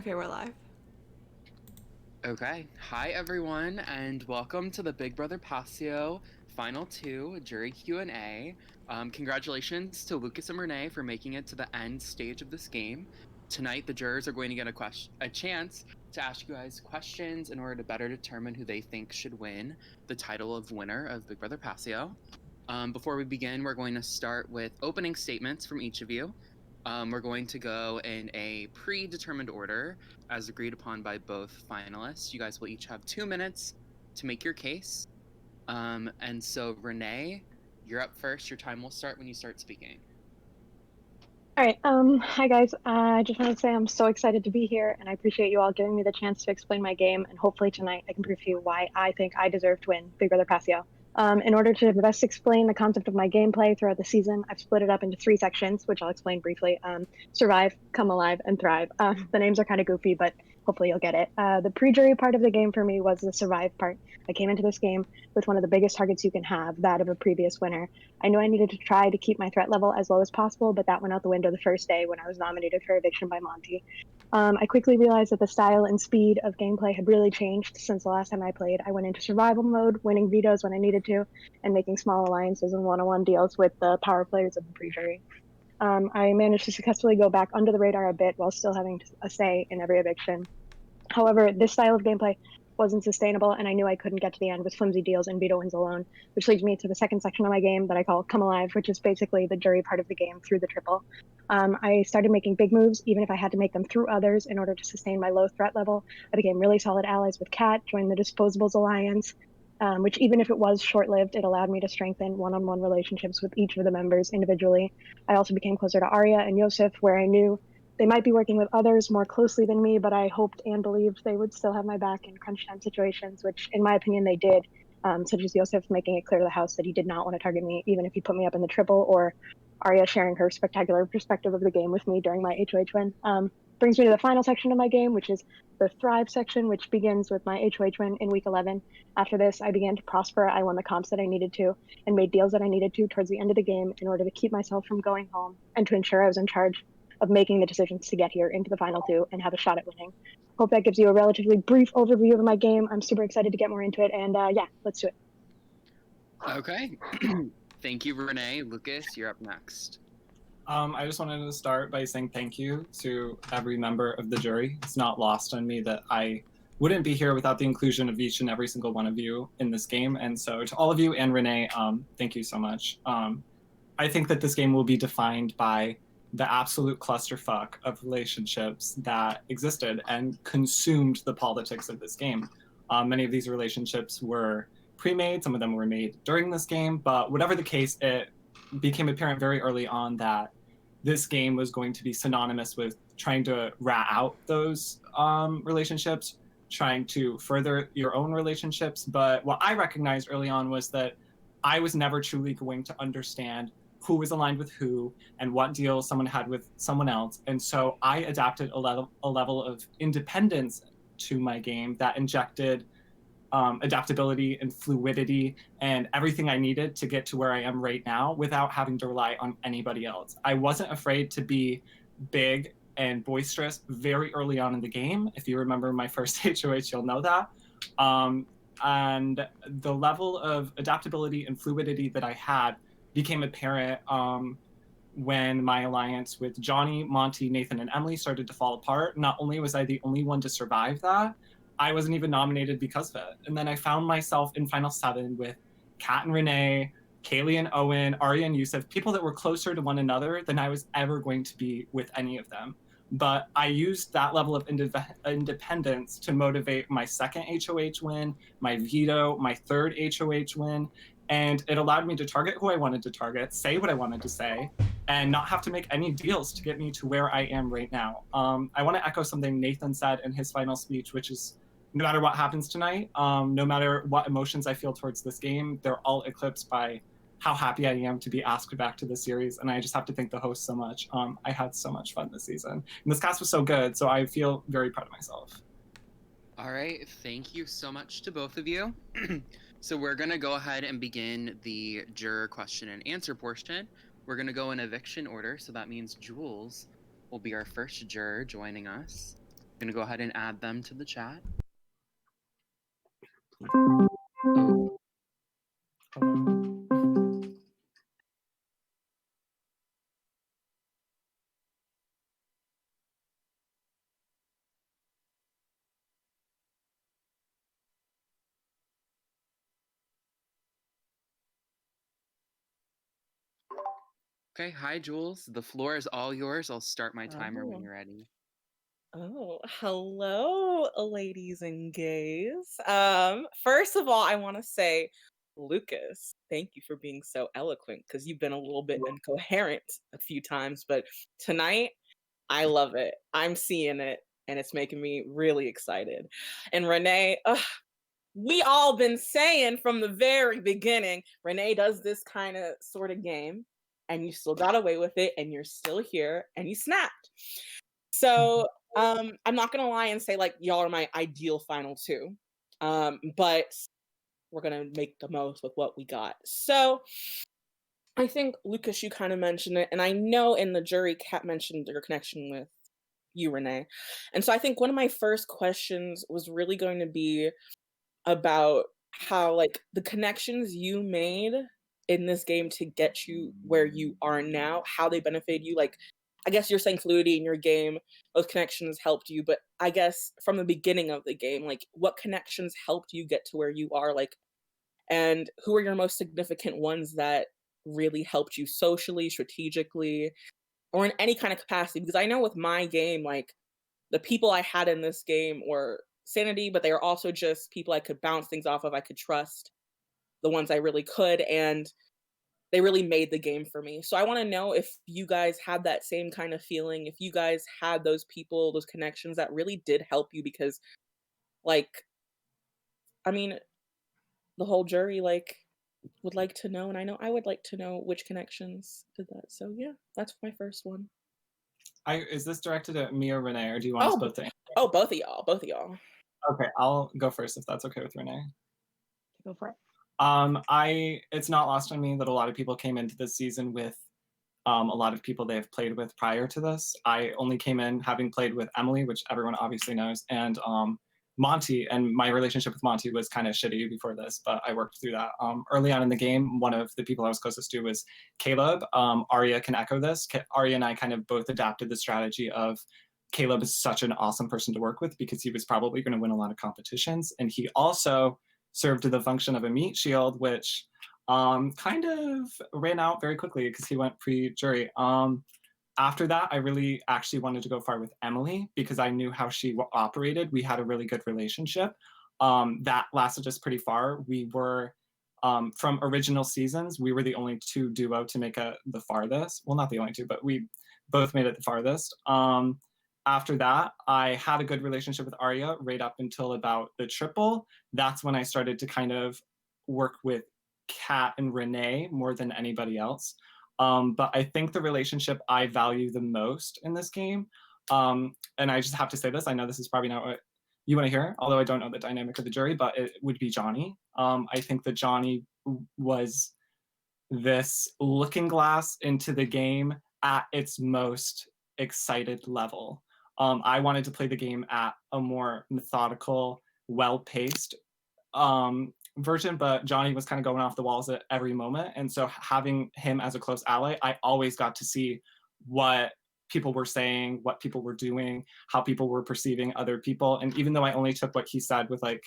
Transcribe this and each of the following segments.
Okay, we're live. Okay. Hi, everyone, and welcome to the Big Brother Pasio Final 2 Jury Q&A. Congratulations to Lucas and Renee for making it to the end stage of this game. Tonight, the jurors are going to get a chance to ask you guys questions in order to better determine who they think should win the title of winner of Big Brother Pasio. Before we begin, we're going to start with opening statements from each of you. We're going to go in a predetermined order as agreed upon by both finalists. You guys will each have 2 minutes to make your case. And so, Renee, you're up first. Your time will start when you start speaking. All right. Hi guys. I just wanted to say I'm so excited to be here, and I appreciate you all giving me the chance to explain my game. And hopefully tonight I can prove to you why I think I deserve to win Big Brother Pasio. In order to best explain the concept of my gameplay throughout the season, I've split it up into 3 sections, which I'll explain briefly. Survive, Come Alive, and Thrive. The names are kind of goofy, but hopefully you'll get it. The pre-jury part of the game for me was the survive part. I came into this game with one of the biggest targets you can have, that of a previous winner. I knew I needed to try to keep my threat level as low as possible, but that went out the window the first day when I was nominated for eviction by Monty. I quickly realized that the style and speed of gameplay had really changed since the last time I played. I went into survival mode, winning vetoes when I needed to, and making small alliances and one-on-one deals with the power players of the pre-jury. I managed to successfully go back under the radar a bit while still having a say in every eviction. However, this style of gameplay wasn't sustainable, and I knew I couldn't get to the end with flimsy deals and veto wins alone, which leads me to the second section of my game that I call Come Alive, which is basically the jury part of the game through the triple. I started making big moves, even if I had to make them through others in order to sustain my low threat level. I became really solid allies with Kat, joined the Disposables Alliance, which even if it was short-lived, it allowed me to strengthen one-on-one relationships with each of the members individually. I also became closer to Arya and Yosef, where I knew they might be working with others more closely than me, but I hoped and believed they would still have my back in crunch time situations, which in my opinion they did, such as Yosef making it clear to the house that he did not want to target me, even if he put me up in the triple, or Arya sharing her spectacular perspective of the game with me during my HOH win. Brings me to the final section of my game, which is the Thrive section, which begins with my HOH win in week 11. After this, I began to prosper. I won the comps that I needed to and made deals that I needed to towards the end of the game in order to keep myself from going home and to ensure I was in charge of making the decisions to get here into the final 2 and have a shot at winning. Hope that gives you a relatively brief overview of my game. I'm super excited to get more into it, and yeah, let's do it. Okay. Thank you, Renee. Lucas, you're up next. I just wanted to start by saying thank you to every member of the jury. It's not lost on me that I wouldn't be here without the inclusion of each and every single one of you in this game. And so to all of you and Renee, thank you so much. I think that this game will be defined by the absolute clusterfuck of relationships that existed and consumed the politics of this game. Many of these relationships were pre-made, some of them were made during this game, but whatever the case, it became apparent very early on that this game was going to be synonymous with trying to rat out those relationships, trying to further your own relationships. But what I recognized early on was that I was never truly going to understand who was aligned with who and what deal someone had with someone else. And so I adapted a level of independence to my game that injected adaptability and fluidity and everything I needed to get to where I am right now without having to rely on anybody else. I wasn't afraid to be big and boisterous very early on in the game. If you remember my first HOH, you'll know that. And the level of adaptability and fluidity that I had became apparent when my alliance with Johnny, Monty, Nathan, and Emily started to fall apart. Not only was I the only one to survive that, I wasn't even nominated because of it. And then I found myself in Final 7 with Kat and Renee, Kaylee and Owen, Arya and Yusuf, people that were closer to one another than I was ever going to be with any of them. But I used that level of independence to motivate my second HOH win, my veto, my third HOH win, and it allowed me to target who I wanted to target, say what I wanted to say, and not have to make any deals to get me to where I am right now. I want to echo something Nathan said in his final speech, which is no matter what happens tonight, no matter what emotions I feel towards this game, they're all eclipsed by how happy I am to be asked back to the series. And I just have to thank the host so much. I had so much fun this season. And this cast was so good, so I feel very proud of myself. All right. Thank you so much to both of you. So we're going to go ahead and begin the juror question and answer portion. We're going to go in eviction order. So that means Jules will be our first juror joining us. I'm going to go ahead and add them to the chat. Okay, hi Jules. The floor is all yours. I'll start my timer when you're ready. Oh, hello, ladies and gays. First of all, I want to say, Lucas, thank you for being so eloquent because you've been a little bit incoherent a few times, but tonight, I love it. I'm seeing it, and it's making me really excited. And Renee, we all been saying from the very beginning, Renee does this kind of sort of game, and you still got away with it, and you're still here, and you snapped. So I'm not gonna lie and say like y'all are my ideal final two, but we're gonna make the most with what we got. So I think Lucas, you kind of mentioned it, and I know in the jury, Kat mentioned your connection with you, Renee, and so I think one of my first questions was really going to be about how like the connections you made in this game to get you where you are now, how they benefited you. Like, I guess you're saying fluidity in your game, those connections helped you, but I guess from the beginning of the game, like what connections helped you get to where you are, like, and who are your most significant ones that really helped you socially, strategically, or in any kind of capacity? Because I know with my game, like the people I had in this game were sanity, but they are also just people I could bounce things off of, I could trust, the ones I really could, and they really made the game for me. So I want to know if you guys had that same kind of feeling, if you guys had those people, those connections that really did help you, because like, I mean, the whole jury like would like to know, and I know I would like to know which connections did that. So yeah, that's my first one. Is this directed at me or Renee, or do you want us both to answer? Oh, both of y'all. Okay, I'll go first if that's okay with Renee. Go for it. It's not lost on me that a lot of people came into this season with a lot of people they have played with prior to this. I only came in having played with Emily, which everyone obviously knows, and Monty, and my relationship with Monty was kind of shitty before this, but I worked through that. Early on in the game, one of the people I was closest to was Caleb. Arya can echo this. Arya and I kind of both adapted the strategy of Caleb is such an awesome person to work with because he was probably going to win a lot of competitions, and he also served the function of a meat shield, which kind of ran out very quickly because he went pre-jury. After that, I really actually wanted to go far with Emily because I knew how she operated. We had a really good relationship. That lasted us pretty far. We were, from original seasons, we were the only two duo to make the farthest. Well, not the only two, but we both made it the farthest. After that, I had a good relationship with Arya right up until about the triple. That's when I started to kind of work with Kat and Renee more than anybody else. But I think the relationship I value the most in this game, and I just have to say this, I know this is probably not what you want to hear, although I don't know the dynamic of the jury, but it would be Johnny. I think that Johnny was this looking glass into the game at its most excited level. I wanted to play the game at a more methodical, well-paced version, but Johnny was kind of going off the walls at every moment. And so having him as a close ally, I always got to see what people were saying, what people were doing, how people were perceiving other people. And even though I only took what he said with like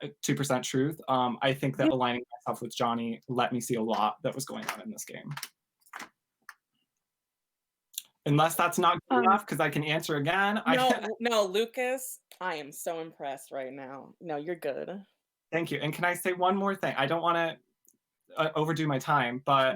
2% truth, I think that aligning myself with Johnny let me see a lot that was going on in this game. Unless that's not good enough, because I can answer again. No, Lucas, I am so impressed right now. No, you're good. Thank you. And can I say one more thing? I don't want to overdo my time, but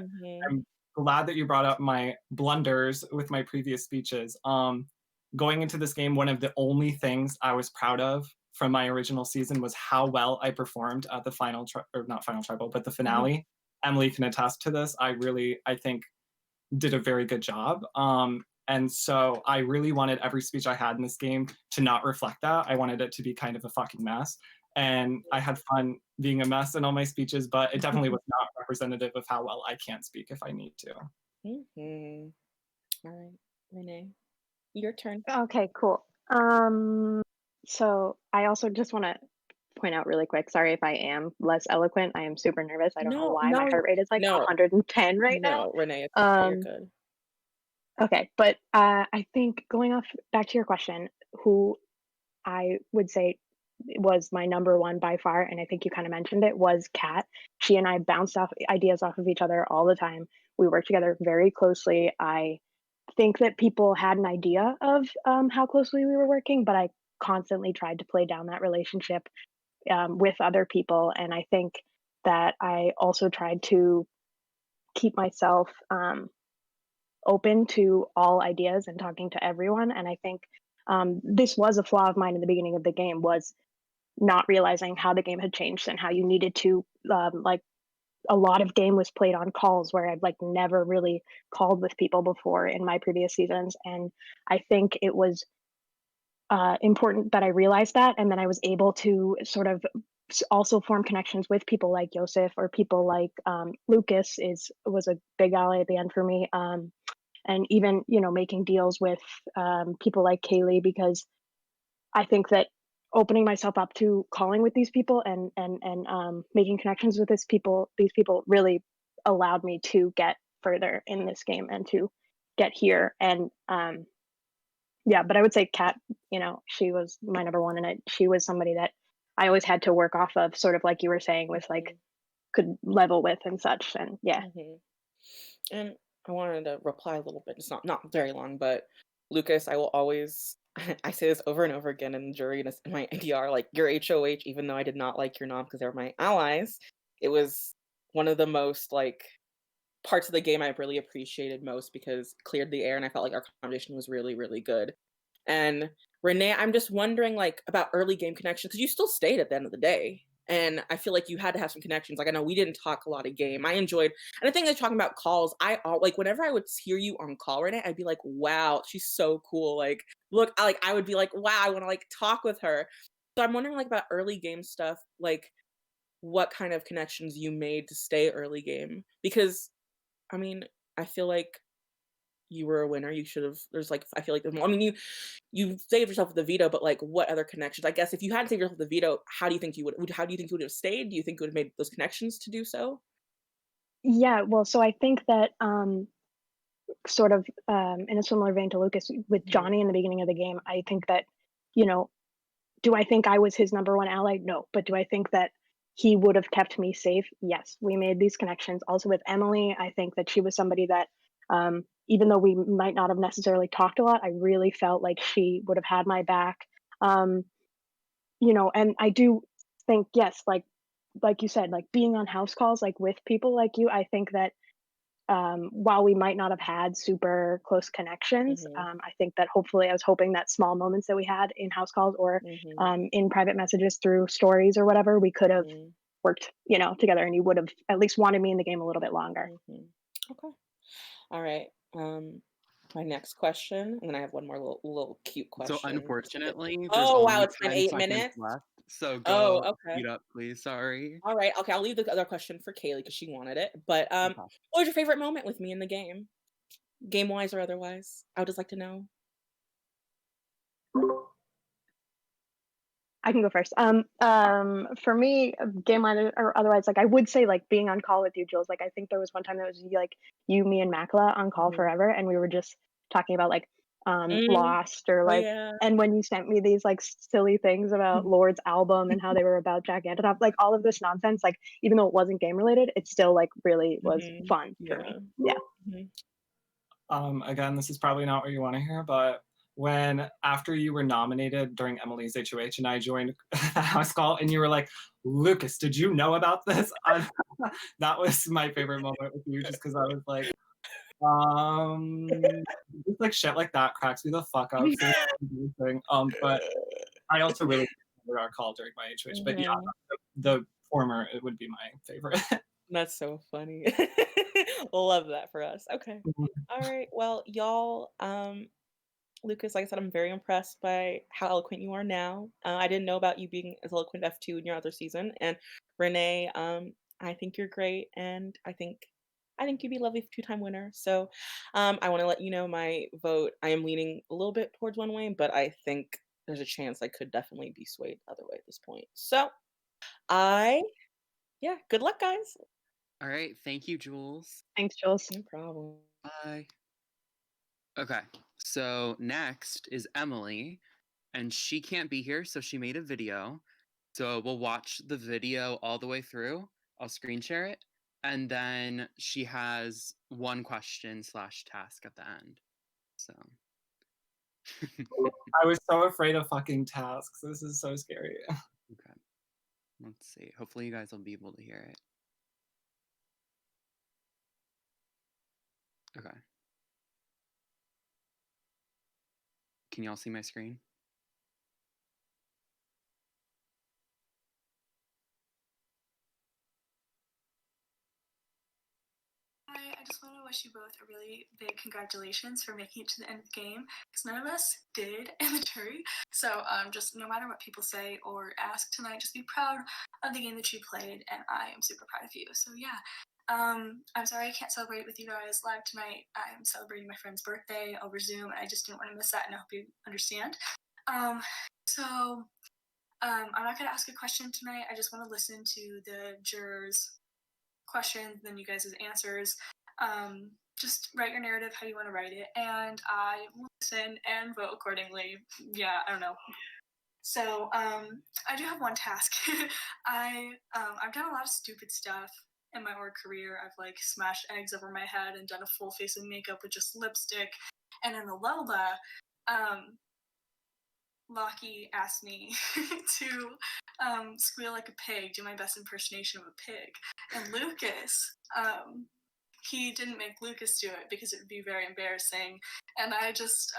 I'm glad that you brought up my blunders with my previous speeches. Going into this game, one of the only things I was proud of from my original season was how well I performed at the final, or not final tribal, but the finale. Emily can attest to this. I think, did a very good job. And so I really wanted every speech I had in this game to not reflect that. I wanted it to be kind of a fucking mess. And I had fun being a mess in all my speeches, but it definitely was not representative of how well I can speak if I need to. All right, Renee, your turn. Okay, cool. Um, so I also just want to point out really quick. Sorry if I am less eloquent. I am super nervous. I don't know No, why. My no, heart rate is like no, 110 right now. no, Renee, it's okay, you're Um, good. okay, but I think going off back to your question, who I would say was my number one by far, and I think you kind of mentioned it, was Kat. She and I bounced off ideas off of each other all the time. We worked together very closely. I think that people had an idea of how closely we were working, but I constantly tried to play down that relationship with other people. And I think that I also tried to keep myself open to all ideas and talking to everyone. And I think this was a flaw of mine in the beginning of the game, was not realizing how the game had changed and how you needed to like a lot of game was played on calls where I've like never really called with people before in my previous seasons. And I think it was important that I realized that, and then I was able to sort of also form connections with people like Joseph or people like Lucas is was a big ally at the end for me. And even making deals with people like Kaylee, because I think that opening myself up to calling with these people and making connections with these people really allowed me to get further in this game and to get here. And yeah, but I would say Kat, she was my number one, and she was somebody that I always had to work off of, sort of like you were saying, with Mhm, like could level with and such. And yeah, mhm. And I wanted to reply a little bit. It's not very long, but Lucas, I will always I say this over and over again in jury and in my ADR, like your HOH, even though I did not like your nom because they were my allies, it was one of the most like parts of the game I really appreciated most because it cleared the air and I felt like our conversation was really, really good. And Renee, I'm just wondering like about early game connections because you still stayed at the end of the day. And I feel like you had to have some connections. Like I know we didn't talk a lot of game. I enjoyed, and I think like talking about calls. Like whenever I would hear you on call, Renee, I'd be like, "Wow, she's so cool." Like, look, I would be like, "Wow, I want to like talk with her." So I'm wondering like about early game stuff. Like, what kind of connections you made to stay early game? Because I mean, I feel like you were a winner. You should have. There's like I feel like I mean you saved yourself with the veto, but like what other connections? I guess if you hadn't saved yourself with the veto, how do you think you would? How do you think you would have stayed? Do you think you would have made those connections to do so? yeah. Well, so I think that sort of in a similar vein to Lucas with Mhm, Johnny in the beginning of the game, I think that you know do I think I was his number one ally? No. But do I think that he would have kept me safe? Yes. We made these connections. Also with Emily, I think that she was somebody that, even though we might not have necessarily talked a lot, I really felt like she would have had my back. Um, and I do think, yes, like you said, like being on house calls, like with people like you, I think that while we might not have had super close connections, mhm, I think that hopefully I was hoping that small moments that we had in house calls or mhm, in private messages through stories or whatever, we could have mhm, worked, together, and you would have at least wanted me in the game a little bit longer. mhm. Okay. All right. My next question, and then I have one more little cute So question. unfortunately, there's Oh wow, only it's been 10 8 seconds minutes. left. So Oh, go okay. speed up, please. Sorry. All right. Okay, I'll leave the other question for Kaylee because she wanted it. But Okay. what was your favorite moment with me in the game? Game wise or otherwise? I would just like to know. I can go first. For me, game line or otherwise, like I would say, like being on call with you, Jules. Like I think there was one time that was like you, me, and Makla on call Mhm. forever, and we were just talking about like Mm, Lost or oh, like. yeah. And when you sent me these like silly things about Lord's album and how they were about Jack Antonoff, like all of this nonsense, like even though it wasn't game related, it still like really was Mhm. fun for me. Yeah. Yeah. Mhm. Again, this is probably not what you want to hear, but when after you were nominated during Emily's HOH and I joined the house call and you were like, Lucas, did you know about this? That was my favorite moment with you just because I was like, just like shit like that cracks me the fuck up. So everything. But I also really enjoyed our call during my HOH. But yeah, Mhm. the former it would be my favorite. That's so funny. Love that for us. Okay. All right. Well, y'all, Lucas, like I said, I'm very impressed by how eloquent you are now. I didn't know about you being as eloquent F2 in your other season. And Renee, I think you're great, and I think I think you'd be a lovely two-time winner. So, I want to let you know my vote. I am leaning a little bit towards one way, but I think there's a chance I could definitely be swayed the other way at this point. So, I yeah, good luck, guys. All right. Thank you, Jules. Thanks, Jules. No problem. Bye. Okay. So next is Emily, and she can't be here, so she made a video. So we'll watch the video all the way through. I'll screen share it. And then she has one question slash task at the end. So I was so afraid of fucking tasks. This is so scary. okay. Let's see. Hopefully you guys will be able to hear it. Okay. Can y'all see my screen? I just want to wish you both a really big congratulations for making it to the end of the game, because none of us did in the jury. So just no matter what people say or ask tonight, just be proud of the game that you played, and I am super proud of you. So yeah, I'm sorry I can't celebrate with you guys live tonight. I'm celebrating my friend's birthday over Zoom, and I just didn't want to miss that, and I hope you understand. Um, I'm not going to ask a question tonight. I just want to listen to the jurors' questions, then you guys' answers. Just write your narrative how you want to write it, and I will listen and vote accordingly. Yeah, I don't know. So I do have one task. I've done a lot of stupid stuff in my org career. I've like smashed eggs over my head and done a full face of makeup with just lipstick. And in the Lola, Lockie asked me to squeal like a pig, do my best impersonation of a pig. And Lucas, he didn't make Lucas do it because it would be very embarrassing. And I just,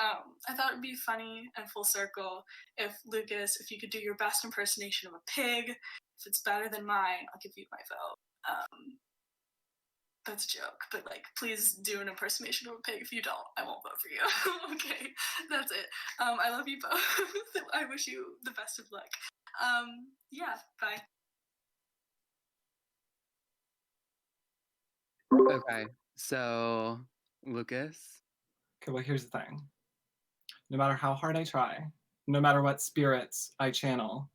I thought it would be funny and full circle if Lucas, if you could do your best impersonation of a pig. If it's better than mine, I'll give you my vote. That's a joke, but like, please do an impersonation of a pig. If you don't, I won't vote for you. Okay, that's it. I love you both. I wish you the best of luck. Yeah, bye. Okay. So Lucas. Okay, well, here's the thing. No matter how hard I try, no matter what spirits I channel,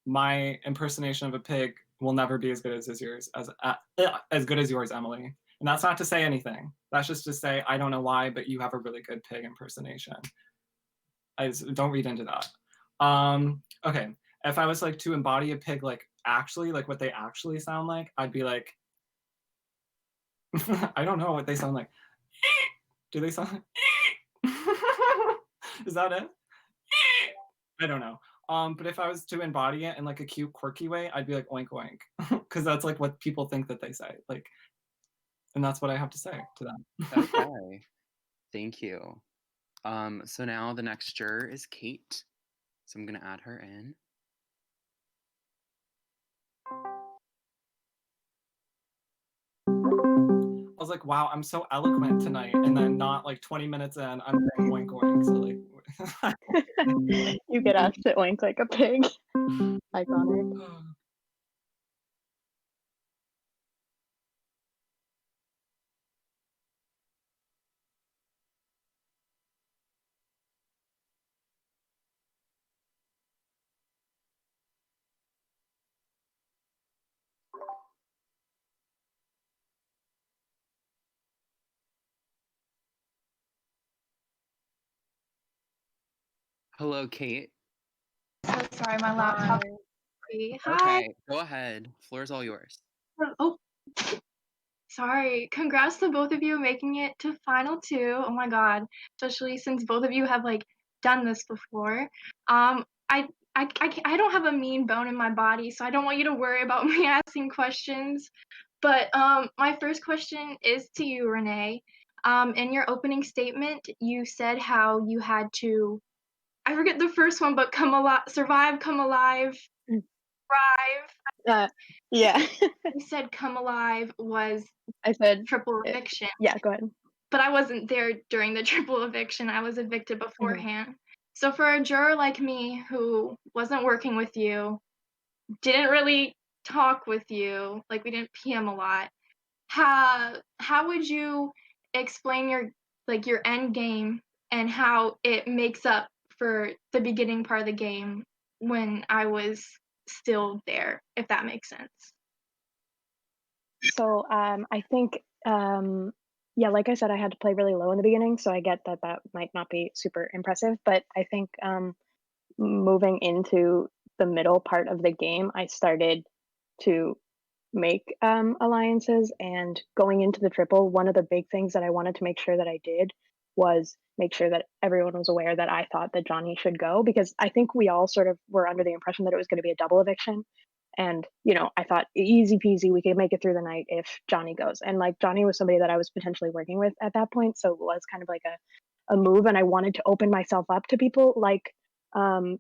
my impersonation of a pig will never be as good as yours, as good as yours, Emily. And that's not to say anything. That's just to say I don't know why, but you have a really good pig impersonation. Don't read into that. Okay, if I was like to embody a pig, like actually, like what they actually sound like, I'd be like, I don't know what they sound like. Do they sound like? Is that it? I don't know. But if I was to embody it in like a cute, quirky way, I'd be like oink oink, because that's like what people think that they say. Like, and that's what I have to say to them. Okay. Thank you. So now the next juror is Kate. So I'm gonna add her in. I was like, wow, I'm so eloquent tonight, and then not like 20 minutes in, I'm saying oink oink. So like, You get asked to oink like a pig. Iconic. Hello, Kate. So sorry, my laptop. Hi. Okay, go ahead. Floor's all yours. Oh, sorry. Congrats to both of you making it to final two. Oh my god. Especially since both of you have like done this before. I don't have a mean bone in my body, so I don't want you to worry about me asking questions. But my first question is to you, Renee. In your opening statement, you said how you had to, I forget the first one, but come alive, survive, come alive, thrive. Yeah. You said come alive was I said triple eviction, yeah, go ahead. but I wasn't there during the triple eviction. I was evicted beforehand. So for a juror like me who wasn't working with you, didn't really talk with you, like we didn't PM a lot, how would you explain your end game and how it makes up for the beginning part of the game when I was still there, if that makes sense? So I think, yeah, like I said, I had to play really low in the beginning, so I get that that might not be super impressive. But I think moving into the middle part of the game, I started to make alliances. And going into the triple, one of the big things that I wanted to make sure that I did was make sure that everyone was aware that I thought that Johnny should go, because I think we all sort of were under the impression that it was going to be a double eviction. And, I thought easy peasy, we could make it through the night if Johnny goes. And like Johnny was somebody that I was potentially working with at that point. So it was kind of like a move. And I wanted to open myself up to people um,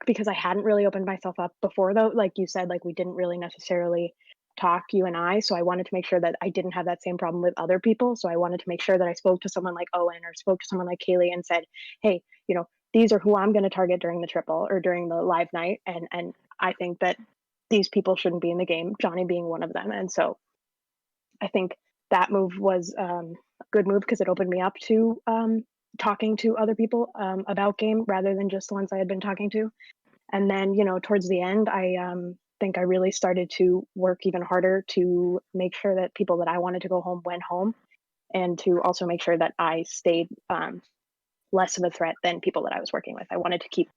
because I hadn't really opened myself up before though. Like you said, like we didn't really necessarily talk, you and I. So I wanted to make sure that I didn't have that same problem with other people. So I wanted to make sure that I spoke to someone like Owen or spoke to someone like Kaylee and said, hey, these are who I'm going to target during the triple or during the live night. And I think that these people shouldn't be in the game, Johnny being one of them. And so I think that move was a good move because it opened me up to talking to other people about game rather than just the ones I had been talking to. And then, towards the end, I think I really started to work even harder to make sure that people that I wanted to go home went home, and to also make sure that I stayed less of a threat than people that I was working with. I wanted to keep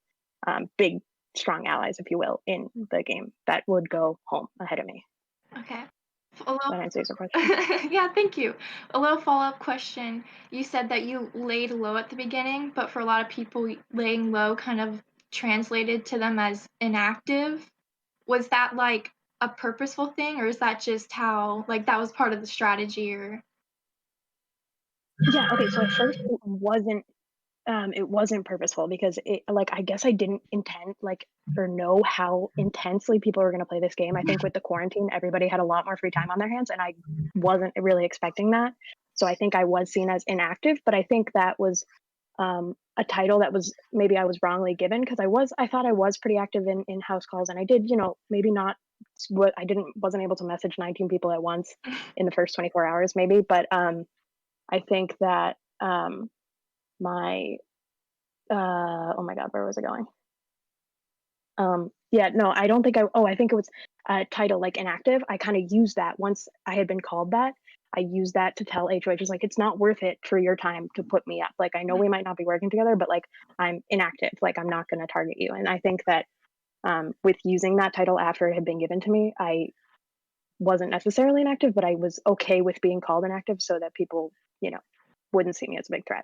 big, strong allies, if you will, in the game that would go home ahead of me. Okay. That answers your question. Yeah, thank you. A little follow-up question. You said that you laid low at the beginning, but for a lot of people, laying low kind of translated to them as inactive. Was that like a purposeful thing, or is that just how like that was part of the strategy or Yeah. Okay. So at first it wasn't purposeful because I guess I didn't intend or know how intensely people were going to play this game. I think with the quarantine, everybody had a lot more free time on their hands, and I wasn't really expecting that. So I think I was seen as inactive, but I think that was a title that was maybe I was wrongly given, because I thought I was pretty active in house calls, and I did, maybe not what I didn't wasn't able to message 19 people at once in the first 24 hours maybe, but I think that my oh my god, where was I going? Yeah, no, I don't think I think it was a title like inactive. I kind of used that once I had been called that. I used that to tell HOH, like, it's not worth it for your time to put me up. Like, I know we might not be working together, but like, I'm inactive. Like, I'm not going to target you. And I think that with using that title after it had been given to me, I wasn't necessarily inactive, but I was okay with being called inactive so that people, wouldn't see me as a big threat.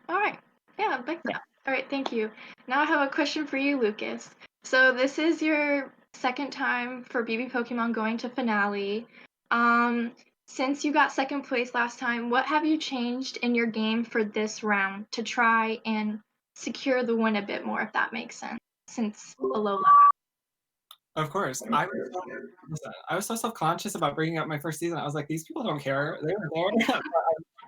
all right. Yeah, I like Yeah. that. All right, thank you. Now I have a question for you, Lucas. So this is your second time for BB Pokemon going to finale. Um, since you got second place last time, what have you changed in your game for this round to try and secure the win a bit more, if that makes sense, since a low level? Of course. I was so self-conscious about bringing up my first season. I was like, these people don't care. They were there. I'm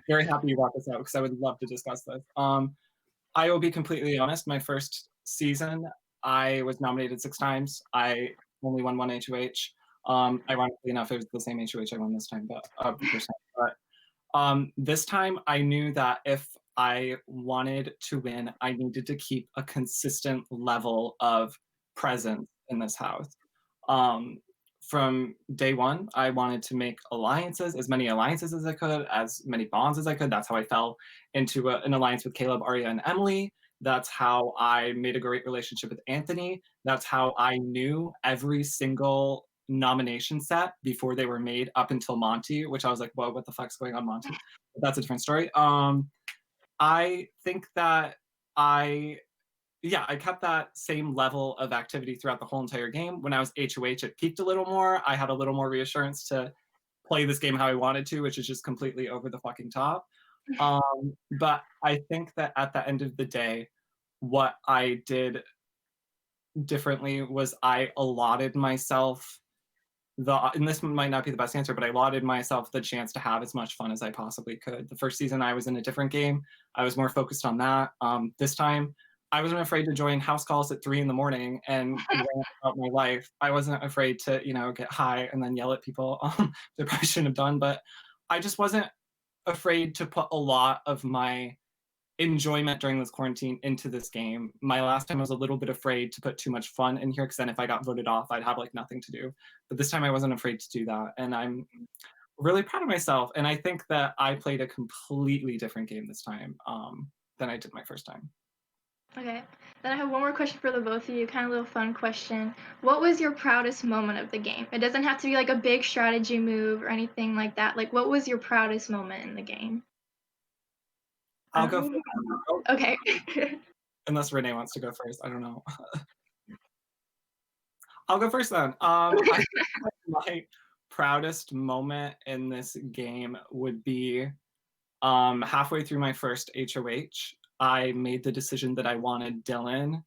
very happy you brought this up because I would love to discuss this. I will be completely honest. My first season, I was nominated 6 times. I only won 1 HOH. Ironically enough, it was the same HOH I won this time, but percent. But this time, I knew that if I wanted to win, I needed to keep a consistent level of presence in this house. From day one, I wanted to make alliances, as many alliances as I could, as many bonds as I could. That's how I fell into an alliance with Caleb, Arya, and Emily. That's how I made a great relationship with Anthony. That's how I knew every single nomination set before they were made up until Monty, which I was like, whoa, what the fuck's going on, Monty? But that's a different story. I think that I kept that same level of activity throughout the whole entire game. When I was HOH, it peaked a little more. I had a little more reassurance to play this game how I wanted to, which is just completely over the fucking top. But I think that at the end of the day, what I did differently was I allotted myself and this might not be the best answer, but I allotted myself the chance to have as much fun as I possibly could. The first season I was in a different game. I was more focused on that. This time I wasn't afraid to join house calls at 3 a.m. and rant about my life. I wasn't afraid to, get high and then yell at people. That I probably shouldn't have done, but I just wasn't afraid to put a lot of my enjoyment during this quarantine into this game. My last time I was a little bit afraid to put too much fun in here because then if I got voted off, I'd have like nothing to do. But this time I wasn't afraid to do that. And I'm really proud of myself. And I think that I played a completely different game this time than I did my first time. Okay. Then I have one more question for the both of you, kind of a little fun question. What was your proudest moment of the game? It doesn't have to be like a big strategy move or anything like that. Like, what was your proudest moment in the game? I'll go Okay. unless Renee wants to go first. I don't know. I'll go first then. I think my proudest moment in this game would be halfway through my first HOH. I made the decision that I wanted Dylan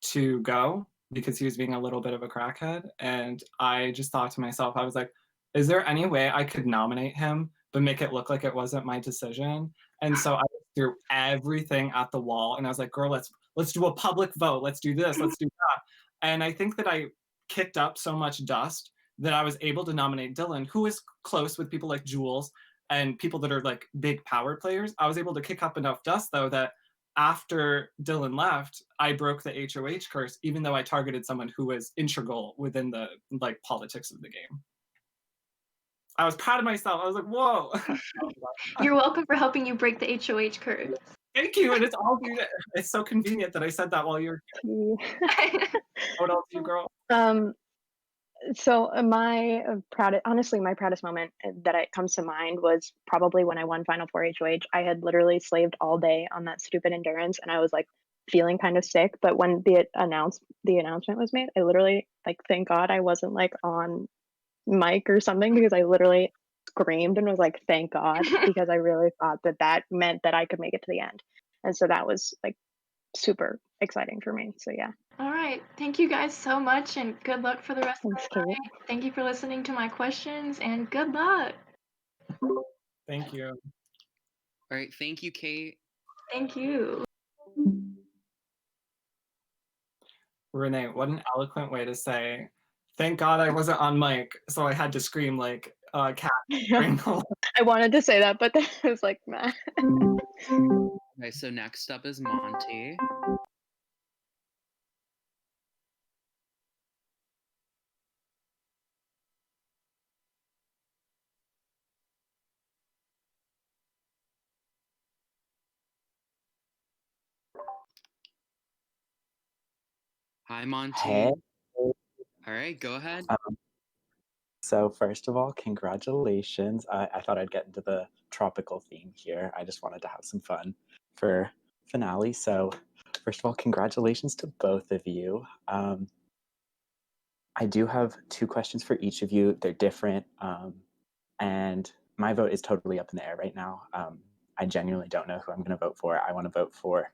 to go because he was being a little bit of a crackhead. And I just thought to myself, I was like, is there any way I could nominate him but make it look like it wasn't my decision? And so I threw everything at the wall and I was like, girl, let's do a public vote. Let's do this, let's do that. And I think that I kicked up so much dust that I was able to nominate Dylan, who is close with people like Jules and people that are like big power players. I was able to kick up enough dust though that after Dylan left, I broke the HOH curse, even though I targeted someone who was integral within the like politics of the game. I was proud of myself. I was like, whoa. You're welcome for helping you break the HOH curse. Thank you. And it's all due to, it's so convenient that I said that while you're what else you girl? So honestly, my proudest moment that it comes to mind was probably when I won Final Four HOH. I had literally slaved all day on that stupid endurance, and I was like feeling kind of sick. But when the announcement was made, I literally like thank God I wasn't like on mic or something because I literally screamed and was like thank God because I really thought that meant that I could make it to the end, and so that was like super exciting for me. So yeah. All right. Thank you guys so much and good luck for the rest of Thanks, the Kate. night. Thank you for listening to my questions and good luck. Thank you. All right, thank you, Kate. Thank you. Renee, what an eloquent way to say, thank God I wasn't on mic, so I had to scream like a cat. I wanted to say that, but then I was like, nah. Okay, so next up is Monty. Hi, Monty. Hey. All right, go ahead. So first of all, congratulations. I thought I'd get into the tropical theme here. I just wanted to have some fun for finale. So first of all, congratulations to both of you. I do have 2 questions for each of you. They're different, and my vote is totally up in the air right now. I genuinely don't know who I'm going to vote for. I want to vote for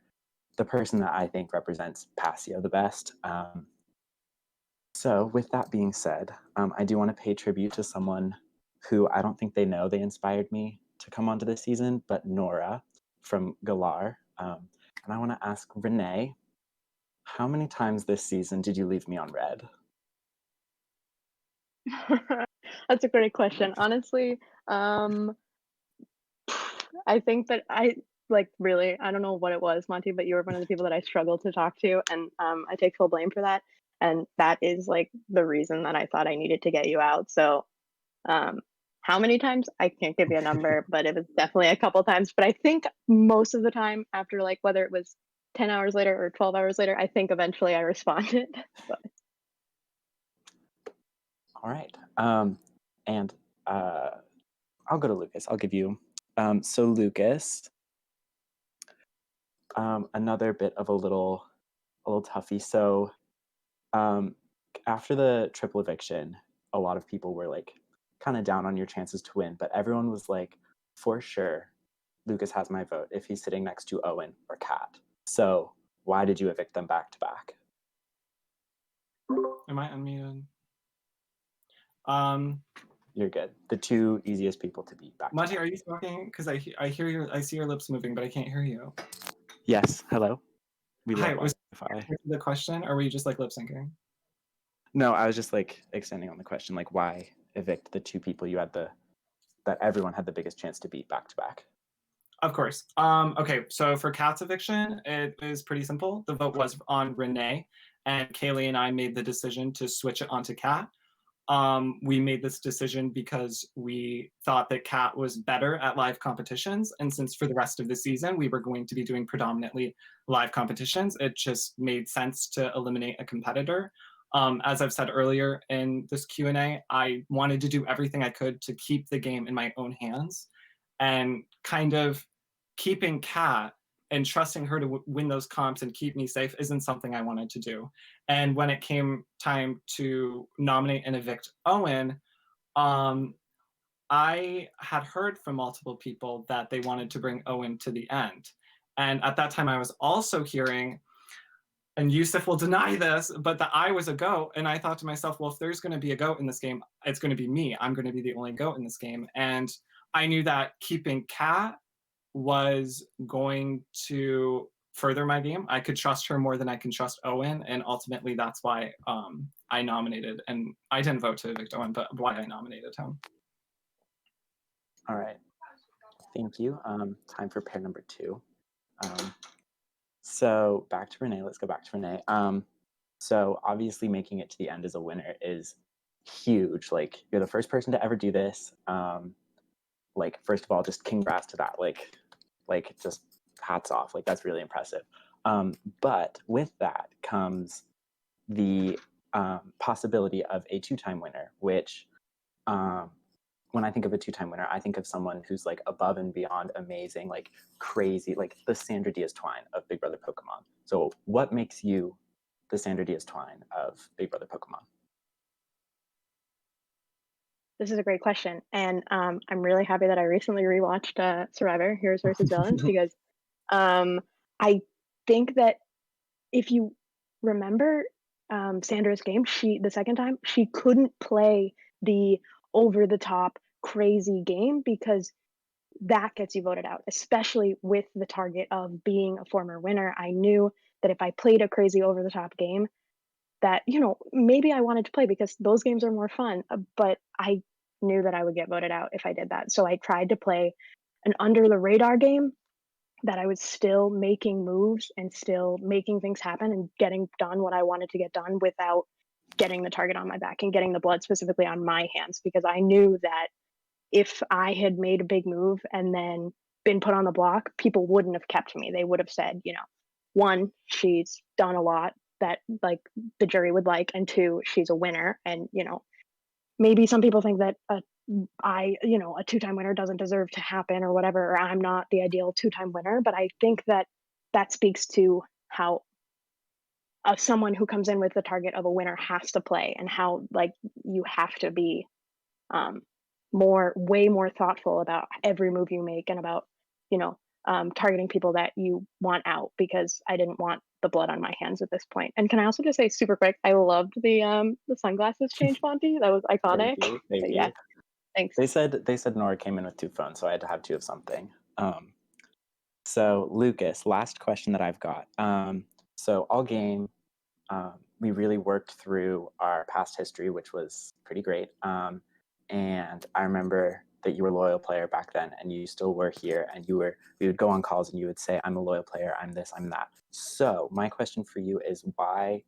the person that I think represents Pasio the best. So with that being said, I do want to pay tribute to someone who I don't think they know they inspired me to come onto this season, but Nora from Galar. And I want to ask Renee, how many times this season did you leave me on red? That's a great question. Honestly, I think that I like really, I don't know what it was, Monty, but you were one of the people that I struggled to talk to, and I take full blame for that. And that is like the reason that I thought I needed to get you out. So, how many times? I can't give you a number, but it was definitely a couple times. But I think most of the time, after like whether it was 10 hours later or 12 hours later, I think eventually I responded. But All right. And I'll go to Lucas. I'll give you. So Lucas, another bit of a little toughie. So after the triple eviction, a lot of people were like kind of down on your chances to win, but everyone was like, for sure, Lucas has my vote if he's sitting next to Owen or Kat. So why did you evict them back to back? Am I unmuted? You're good. The 2 easiest people to beat back. Monty, are you talking? Because I hear your, I see your lips moving, but I can't hear you. Yes. Hello. Hi. Was the question, or were you just like lip syncing? No, I was just like extending on the question, like why evict the 2 people you had the that everyone had the biggest chance to beat back to back? Of course. Okay, so for Kat's eviction, it was pretty simple. The vote was on Renee, and Kaylee and I made the decision to switch it onto Kat. We made this decision because we thought that Kat was better at live competitions, and since for the rest of the season we were going to be doing predominantly live competitions, it just made sense to eliminate a competitor. As I've said earlier in this Q&A, I wanted to do everything I could to keep the game in my own hands, and kind of keeping Kat and trusting her to win those comps and keep me safe isn't something I wanted to do. And when it came time to nominate and evict Owen, um, I had heard from multiple people that they wanted to bring Owen to the end. And at that time, I was also hearing, and Yusuf will deny this, but that I was a goat. And I thought to myself, well, if there's going to be a goat in this game, it's going to be me. I'm going to be the only goat in this game. And I knew that keeping Kat was going to further my game. I could trust her more than I can trust Owen, and ultimately that's why I nominated, and I didn't vote to evict Owen, but why I nominated him. All right, thank you. Time for pair number 2. So back to Renee. Let's go back to Renee. So obviously making it to the end as a winner is huge. Like, you're the first person to ever do this. Like, first of all, just congrats to that. Like just hats off. Like, that's really impressive. But with that comes the possibility of a 2-time winner, which when I think of a 2-time winner, I think of someone who's like above and beyond amazing, like crazy, like the Sandra Diaz-Twine of Big Brother Pokemon. So what makes you the Sandra Diaz-Twine of Big Brother Pokemon? This is a great question, and I'm really happy that I recently rewatched Survivor: Heroes versus Villains because I think that if you remember Sandra's game, the second time she couldn't play the over the top crazy game because that gets you voted out, especially with the target of being a former winner. I knew that if I played a crazy over the top game, that, maybe I wanted to play because those games are more fun, but I knew that I would get voted out if I did that. So I tried to play an under the radar game that I was still making moves and still making things happen and getting done what I wanted to get done without getting the target on my back and getting the blood specifically on my hands, because I knew that if I had made a big move and then been put on the block, people wouldn't have kept me. They would have said, one, she's done a lot that like the jury would like, and two, she's a winner. And maybe some people think that a 2-time winner doesn't deserve to happen or whatever, or I'm not the ideal 2-time winner. But I think that that speaks to how someone who comes in with the target of a winner has to play, and how like you have to be um, way more thoughtful about every move you make and about targeting people that you want out, because I didn't want the blood on my hands at this point. And can I also just say super quick, I loved the sunglasses change, Monty. That was iconic. Thank But you. yeah, thanks. They said Nora came in with 2 phones, so I had to have 2 of something. So Lucas, last question that I've got. So all game, we really worked through our past history, which was pretty great. And I remember that you were a loyal player back then, and you still were here, and we would go on calls and you would say, I'm a loyal player, I'm this, I'm that. So my question for you is, why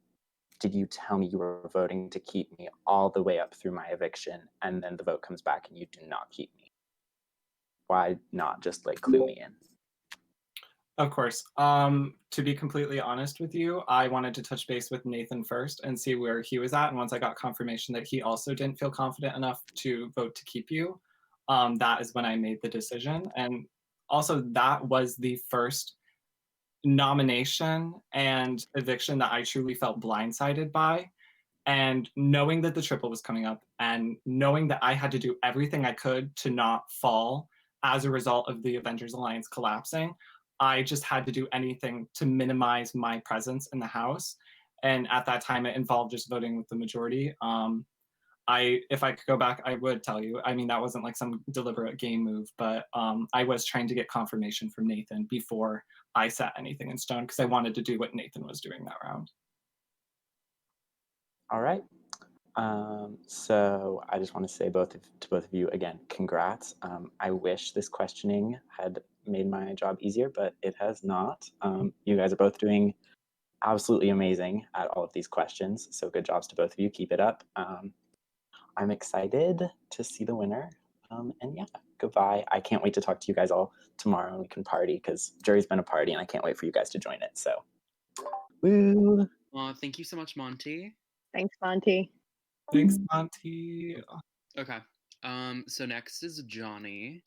did you tell me you were voting to keep me all the way up through my eviction, and then the vote comes back and you do not keep me? Why not just like clue me in? Of course. To be completely honest with you, I wanted to touch base with Nathan first and see where he was at. And once I got confirmation that he also didn't feel confident enough to vote to keep you, that is when I made the decision. And also, that was the first nomination and eviction that I truly felt blindsided by. And knowing that the triple was coming up and knowing that I had to do everything I could to not fall as a result of the Avengers Alliance collapsing, I just had to do anything to minimize my presence in the house. And at that time, it involved just voting with the majority. If I could go back, I would tell you. I mean, that wasn't like some deliberate game move, but I was trying to get confirmation from Nathan before I set anything in stone, because I wanted to do what Nathan was doing that round. All right. So I just want to say to both of you again, congrats. I wish this questioning had made my job easier, but it has not. You guys are both doing absolutely amazing at all of these questions. So good jobs to both of you. Keep it up. I'm excited to see the winner. And yeah, goodbye. I can't wait to talk to you guys all tomorrow and we can party because jury's been a party and I can't wait for you guys to join it. So, woo! Thank you so much, Monty. Thanks, Monty. Thanks, Monty. Okay. So next is Johnny.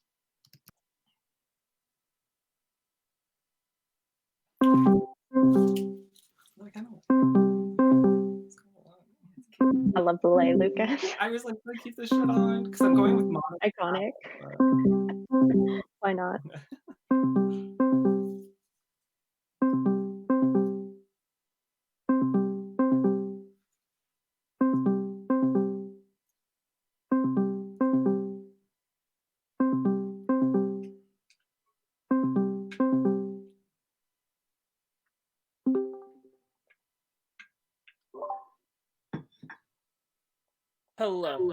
I love the lay, Lucas. I was like, I keep this shit on because I'm going with Monica. Iconic. Why not? Hello.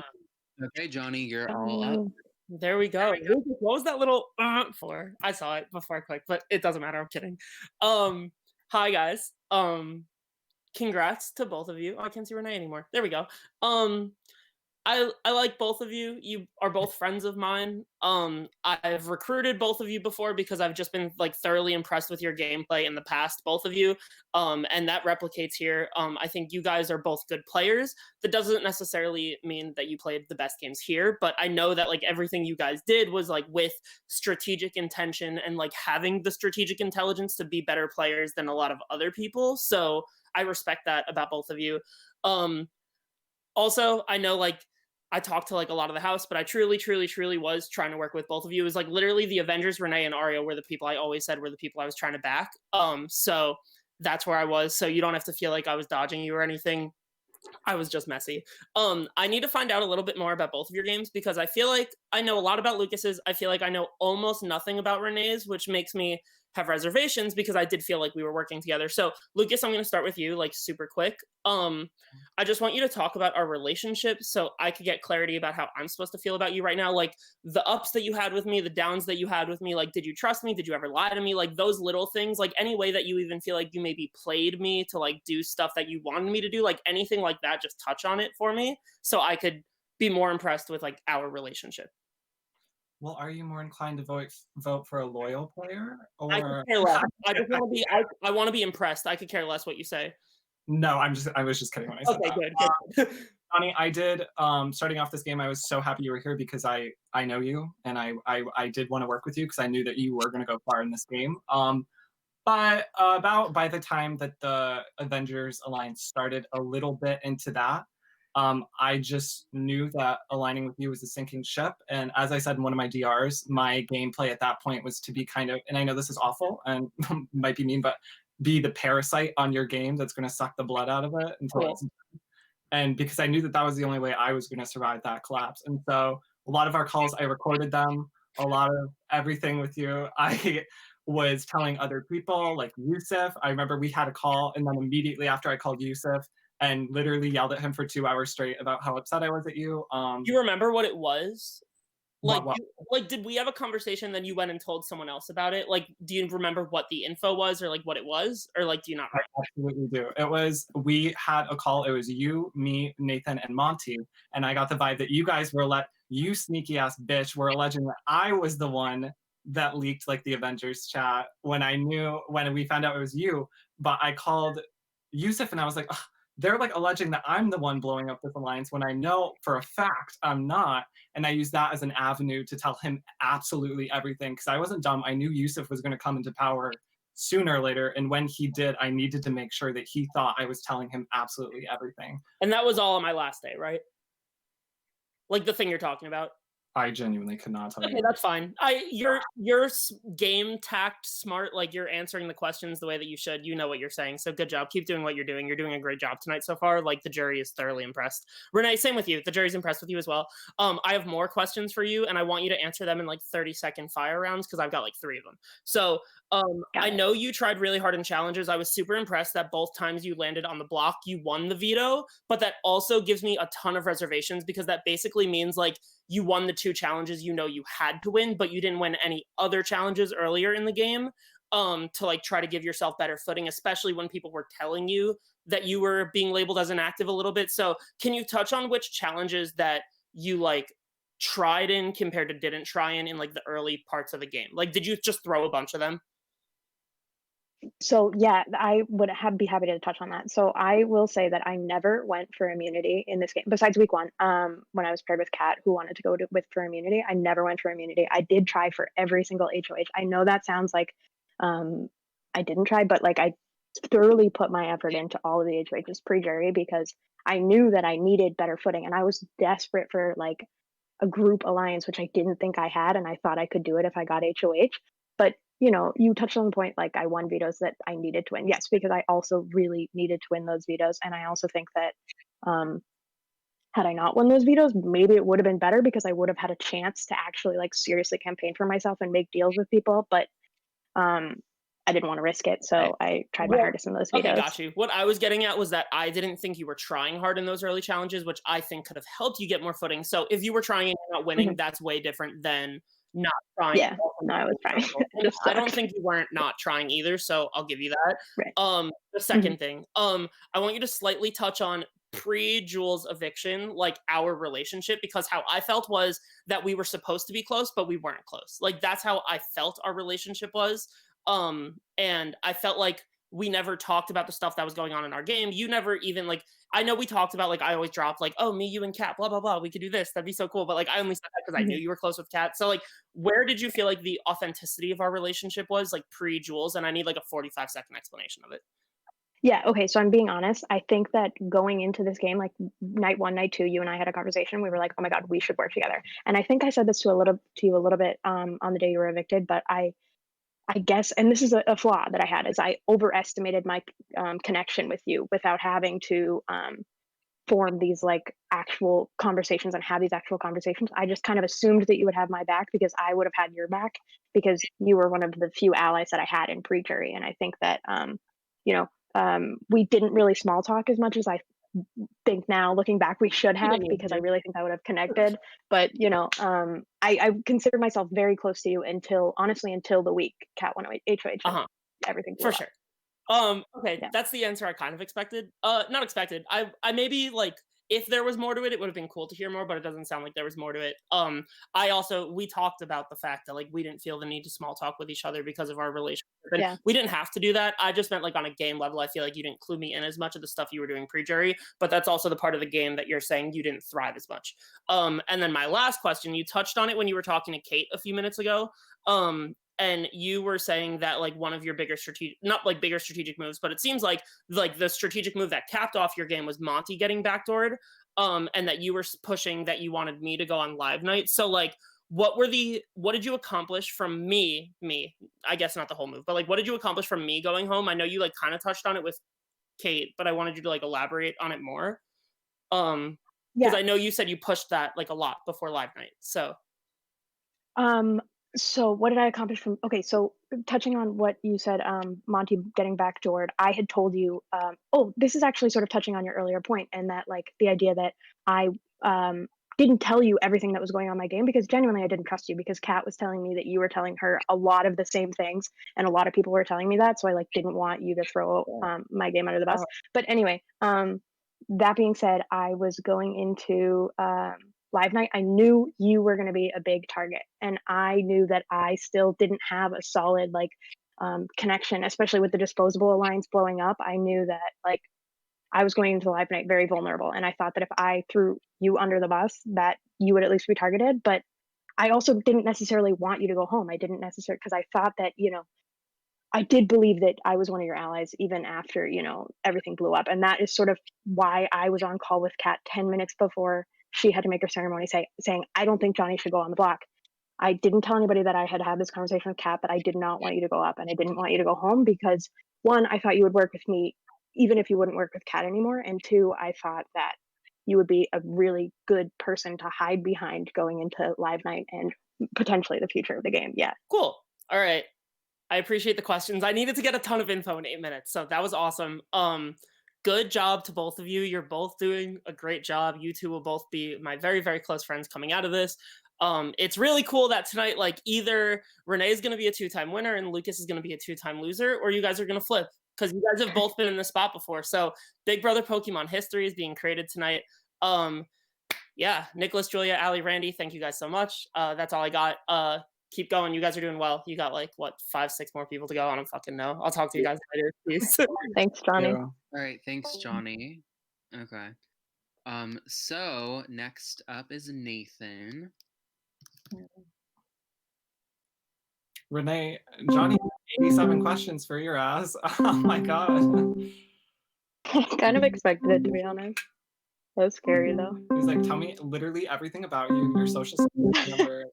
Okay, Johnny, you're all up. There we go. What was that little for? I saw it before I clicked, but it doesn't matter. I'm kidding. Hi guys. Congrats to both of you. Oh, I can't see Renee anymore. There we go. I like both of you. You are both friends of mine. I've recruited both of you before because I've just been like thoroughly impressed with your gameplay in the past, both of you. And that replicates here. I think you guys are both good players. That doesn't necessarily mean that you played the best games here, but I know that like everything you guys did was like with strategic intention and like having the strategic intelligence to be better players than a lot of other people. So I respect that about both of you. Also, I know like I talked to like a lot of the house, but I truly was trying to work with both of you. It was like literally the Avengers, Renee and Ario were the people I always said were the people I was trying to back. So that's where I was. So you don't have to feel like I was dodging you or anything. I was just messy. I need to find out a little bit more about both of your games because I feel like I know a lot about Lucas's. I feel like I know almost nothing about Renee's, which makes me have reservations because I did feel like we were working together. So, Lucas, I'm going to start with you, like super quick. I just want you to talk about our relationship so I could get clarity about how I'm supposed to feel about you right now. Like the ups that you had with me, the downs that you had with me. Like, did you trust me? Did you ever lie to me? Like those little things. Like any way that you even feel like you maybe played me to like do stuff that you wanted me to do. Like anything like that. Just touch on it for me so I could be more impressed with like our relationship. Well, are you more inclined to vote for a loyal player I or? could care less. I just want to be. I want to be impressed. I could care less what you say. No, I was just kidding when I said Okay, that. good. Johnny, I did. Starting off this game, I was so happy you were here because I know you and I did want to work with you because I knew that you were going to go far in this game. But about by the time that the Avengers Alliance started a little bit into that, I just knew that aligning with you was a sinking ship. And as I said in one of my DRs, my gameplay at that point was to be kind of, and I know this is awful and might be mean, but be the parasite on your game that's going to suck the blood out of it until it's. And because I knew that that was the only way I was going to survive that collapse. And so a lot of our calls, I recorded them. A lot of everything with you, I was telling other people, like Yusuf. I remember we had a call, and then immediately after I called Yusuf and literally yelled at him for 2 hours straight about how upset I was at you. Do you remember what it was? Like, What? like, did we have a conversation? Then you went and told someone else about it. Like, do you remember what the info was, or like what it was, or like, do you not remember? I absolutely do. It was, we had a call. It was you, me, Nathan, and Monty, and I got the vibe that you guys were you sneaky ass bitch, were alleging that I was the one that leaked like the Avengers chat when we found out it was you. But I called Yusuf and I was like, ugh, they're like alleging that I'm the one blowing up this alliance when I know for a fact I'm not. And I used that as an avenue to tell him absolutely everything because I wasn't dumb. I knew Yusuf was going to come into power sooner or later. And when he did, I needed to make sure that he thought I was telling him absolutely everything. And that was all on my last day, right? Like the thing you're talking about? I genuinely could not tell Okay, you. that's fine. You're game tact smart. Like you're answering the questions the way that you should. You know what you're saying. So good job. Keep doing what you're doing. You're doing a great job tonight so far. Like the jury is thoroughly impressed. Renee, same with you. The jury's impressed with you as well. I have more questions for you, and I want you to answer them in like 30-second fire rounds because I've got like 3 of them. So I know you tried really hard in challenges. I was super impressed that both times you landed on the block, you won the veto, but that also gives me a ton of reservations because that basically means like you won the 2 challenges you know you had to win, but you didn't win any other challenges earlier in the game to like try to give yourself better footing, especially when people were telling you that you were being labeled as inactive a little bit. So can you touch on which challenges that you like tried in compared to didn't try in like the early parts of the game? Like, did you just throw a bunch of them? So yeah, I would be happy to touch on that. So I will say that I never went for immunity in this game, besides week 1. When I was paired with Kat, who wanted to go with for immunity, I never went for immunity. I did try for every single HOH. I know that sounds like I didn't try, but like I thoroughly put my effort into all of the HOHs pre-jury because I knew that I needed better footing, and I was desperate for like a group alliance, which I didn't think I had, and I thought I could do it if I got HOH. But you touched on the point, like I won vetoes that I needed to win. Yes, because I also really needed to win those vetoes, and I also think that had I not won those vetoes, maybe it would have been better because I would have had a chance to actually like seriously campaign for myself and make deals with people. But I didn't want to risk it, so I tried my hardest in those Okay, vetoes. got you. What I was getting at was that I didn't think you were trying hard in those early challenges, which I think could have helped you get more footing. So if you were trying and not winning, that's way different than not trying. Yeah, no, I was trying. I don't think you weren't not trying either, so I'll give you that. Right. The second thing, I want you to slightly touch on pre-Jules eviction, like our relationship, because how I felt was that we were supposed to be close, but we weren't close. Like that's how I felt our relationship was. And I felt like we never talked about the stuff that was going on in our game. You never even like I know we talked about like I always dropped like, oh, me, you, and Kat, blah blah blah. We could do this. That'd be so cool. But like I only said that because I knew you were close with Kat. So like, where did you feel like the authenticity of our relationship was like pre-Jules? And I need like a 45-second explanation of it. Yeah, okay, so I'm being honest. I think that going into this game, like night 1, night 2, you and I had a conversation. We were like, "Oh my god, we should work together." And I think I said this to you a little bit on the day you were evicted, but I guess, and this is a flaw that I had, is I overestimated my connection with you without having to form these like actual conversations and have these actual conversations. I just kind of assumed that you would have my back because I would have had your back because you were one of the few allies that I had in pre-jury. And I think that we didn't really small talk as much as I think now looking back we should have, because I really think I would have connected. But I consider myself very close to you until the week Cat 108 HOH everything blew for up. sure. Okay, that's the answer I kind of expected. Not expected. I maybe like if there was more to it would have been cool to hear more, but it doesn't sound like there was more to it. We talked about the fact that like we didn't feel the need to small talk with each other because of our relationship. And we didn't have to do that. I just meant like on a game level, I feel like you didn't clue me in as much of the stuff you were doing pre-jury, but that's also the part of the game that you're saying you didn't thrive as much. And then my last question, you touched on it when you were talking to Kate a few minutes ago. And you were saying that like one of your bigger strategic moves, but it seems like the strategic move that capped off your game was Monty getting backdoored, and that you were pushing that you wanted me to go on live night. So like, what did you accomplish from me? I guess not the whole move, but like, what did you accomplish from me going home? I know you like kind of touched on it with Kate, but I wanted you to like elaborate on it more. Because I know you said you pushed that like a lot before live night. So what did I accomplish from so touching on what you said, Monty getting backdoored, I had told you, this is actually sort of touching on your earlier point, and that like the idea that I didn't tell you everything that was going on in my game because genuinely I didn't trust you, because Kat was telling me that you were telling her a lot of the same things, and a lot of people were telling me that, so I like didn't want you to throw my game under the bus. But anyway, that being said, I was going into live night. I knew you were going to be a big target, and I knew that I still didn't have a solid like connection, especially with the disposable alliance blowing up. I knew that like I was going into live night very vulnerable, and I thought that if I threw you under the bus, that you would at least be targeted. But I also didn't necessarily want you to go home. I didn't necessarily, because I thought that I did believe that I was one of your allies even after everything blew up, and that is sort of why I was on call with Kat 10 minutes before she had to make her ceremony saying, I don't think Johnny should go on the block. I didn't tell anybody that I had had this conversation with Kat, but I did not want you to go up and I didn't want you to go home because, one, I thought you would work with me even if you wouldn't work with Kat anymore. And two, I thought that you would be a really good person to hide behind going into live night and potentially the future of the game. Yeah. Cool. All right. I appreciate the questions. I needed to get a ton of info in 8 minutes, so that was awesome. Good job to both of you. You're both doing a great job. You two will both be my very, very close friends coming out of this. It's really cool that tonight, like, either Renee is going to be a 2-time winner and Lucas is going to be a 2-time loser, or you guys are going to flip, because you guys have both been in this spot before. So Big Brother Pokemon history is being created tonight. Yeah, Nicholas, Julia, Allie, Randy, thank you guys so much. That's all I got. Keep going. You guys are doing well. You got, like, what, 5, 6 more people to go? I don't fucking know. I'll talk to you guys later. Peace. Thanks, Johnny. Yeah. All right, thanks, Johnny. Okay. So next up is Nathan. Renee, Johnny, 87 questions for your ass. Oh my god. I kind of expected it, to be honest. That was scary, though. He was like, tell me literally everything about you, your social security number.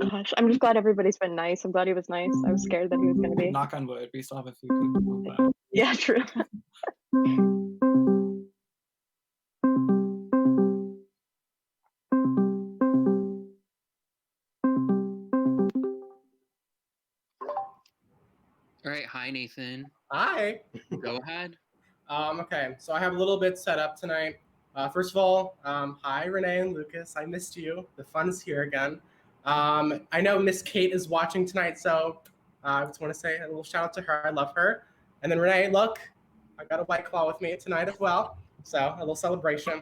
Gosh, I'm just glad everybody's been nice. I'm glad he was nice. I was scared that he was going to be. Knock on wood, we still have a few people. But... Yeah, true. All right, hi, Nathan. Hi. Go ahead. Okay, so I have a little bit set up tonight. First of all, hi, Renee and Lucas. I missed you. The fun's here again. I know Miss Kate is watching tonight, so I just want to say a little shout out to her. I love her. And then Renee, look, I got a White Claw with me tonight as well, so a little celebration.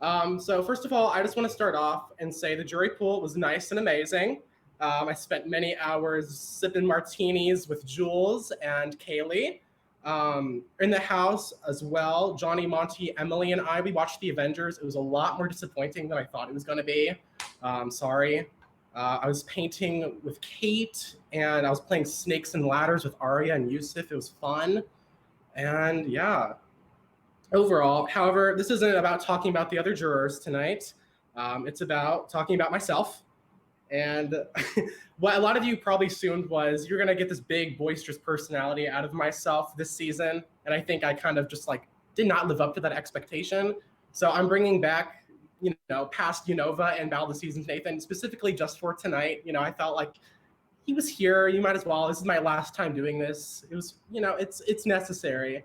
So first of all, I just want to start off and say the jury pool was nice and amazing. I spent many hours sipping martinis with Jules and Kaylee. In the house as well, Johnny, Monty, Emily, and I, we watched the Avengers. It was a lot more disappointing than I thought it was going to be. Sorry. I was painting with Kate, and I was playing Snakes and Ladders with Arya and Yusuf. It was fun. And yeah, overall, however, this isn't about talking about the other jurors tonight. It's about talking about myself. And what a lot of you probably assumed was you're going to get this big, boisterous personality out of myself this season. And I think I kind of just like did not live up to that expectation. So I'm bringing back, past Unova and Battle of the Seasons Nathan, specifically just for tonight. I felt like he was here. You might as well. This is my last time doing this. It was, it's necessary.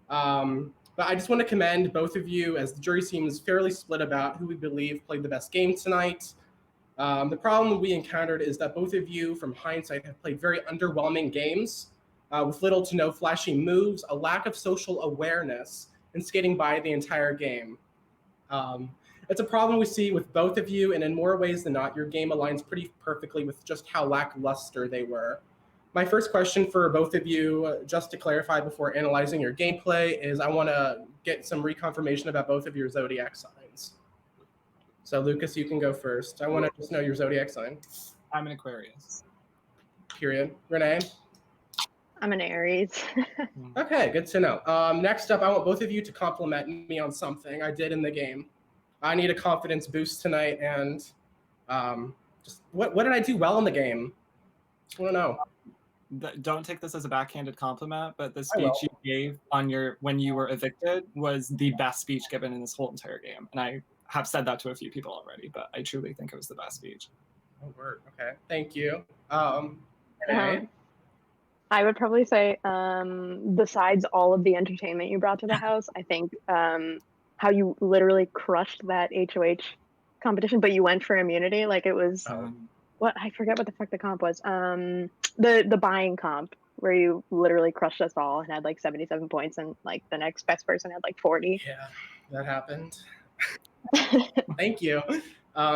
But I just want to commend both of you, as the jury seems fairly split about who we believe played the best game tonight. The problem we encountered is that both of you, from hindsight, have played very underwhelming games with little to no flashy moves, a lack of social awareness, and skating by the entire game. It's a problem we see with both of you, and in more ways than not, your game aligns pretty perfectly with just how lackluster they were. My first question for both of you, just to clarify before analyzing your gameplay, is I want to get some reconfirmation about both of your zodiac signs. So Lucas, you can go first. I want to just know your zodiac sign. I'm an Aquarius. Period. Renee? I'm an Aries. Okay, good to know. Next up, I want both of you to compliment me on something I did in the game. I need a confidence boost tonight, and just what did I do well in the game? I want to know. Don't take this as a backhanded compliment, but the speech you gave when you were evicted was the best speech given in this whole entire game, and I have said that to a few people already, but I truly think it was the best speech. Oh, word. Okay, thank you. I would probably say, besides all of the entertainment you brought to the house, I think how you literally crushed that HOH competition, but you went for immunity. Like it was, what, I forget what the fuck the comp was. The buying comp, where you literally crushed us all and had like 77 points, and like the next best person had like 40. Yeah, that happened. Thank you.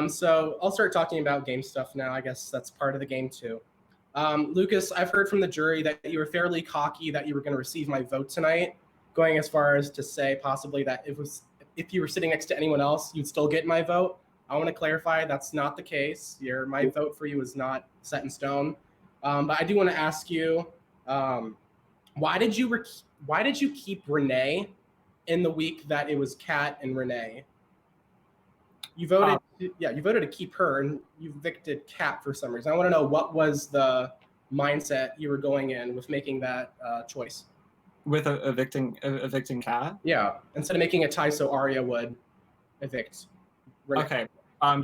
So I'll start talking about game stuff now. I guess that's part of the game too. Lucas, I've heard from the jury that you were fairly cocky that you were going to receive my vote tonight, going as far as to say possibly that if you were sitting next to anyone else, you'd still get my vote. I want to clarify that's not the case. My vote for you is not set in stone. But I do want to ask you, why did you keep Renee in the week that it was Kat and Renee? You voted, you voted to keep her, and you evicted Kat for some reason. I want to know what was the mindset you were going in with making that choice. With evicting Kat? Yeah, instead of making a tie so Arya would evict Renee. Okay.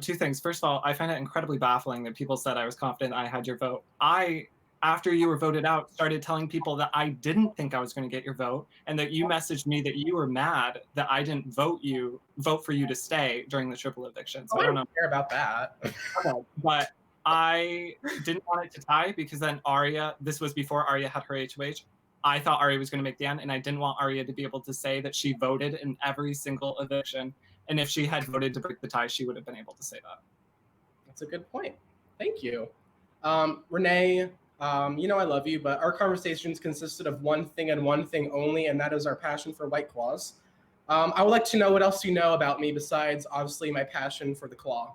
Two things. First of all, I find it incredibly baffling that people said I was confident I had your vote. After you were voted out, started telling people that I didn't think I was going to get your vote, and that you messaged me that you were mad that I didn't vote for you to stay during the triple eviction. So I don't know. Care about that. Okay, but I didn't want it to tie because then Arya, this was before Arya had her HOH. I thought Arya was going to make the end, and I didn't want Arya to be able to say that she voted in every single eviction. And if she had voted to break the tie, she would have been able to say that. That's a good point. Thank you. Renee, you know I love you, but our conversations consisted of one thing and one thing only, and that is our passion for White Claws. I would like to know what else you know about me besides, obviously, my passion for the claw.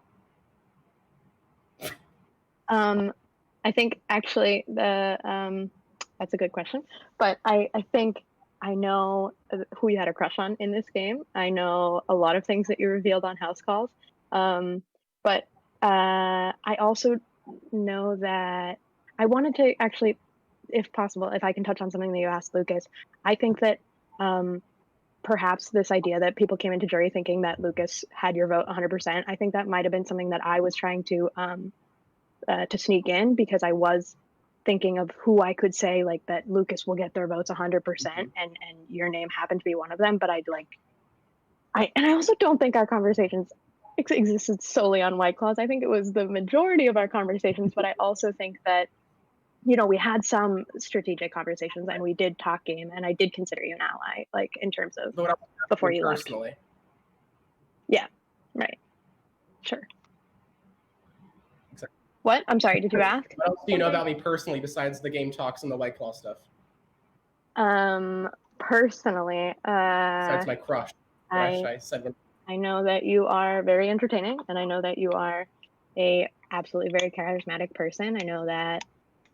I think actually that's a good question, but I think I know who you had a crush on in this game. I know a lot of things that you revealed on house calls, but I also know that I wanted to actually, if possible, if I can touch on something that you asked Lucas. I think that perhaps this idea that people came into jury thinking that Lucas had your vote 100%. I think that might have been something that I was trying to sneak in, because I was thinking of who I could say like that Lucas will get their votes 100%, and your name happened to be one of them. But I also don't think our conversations existed solely on White Claws. I think it was the majority of our conversations, but I also think that we had some strategic conversations and we did talk game, and I did consider you an ally, like in terms of before you personally. left. Yeah, right. Sure. What? I'm sorry, did you ask? What else do you know about me personally besides the game talks and the White Claw stuff? Personally, besides my crush. I know that you are very entertaining, and I know that you are a absolutely very charismatic person. I know that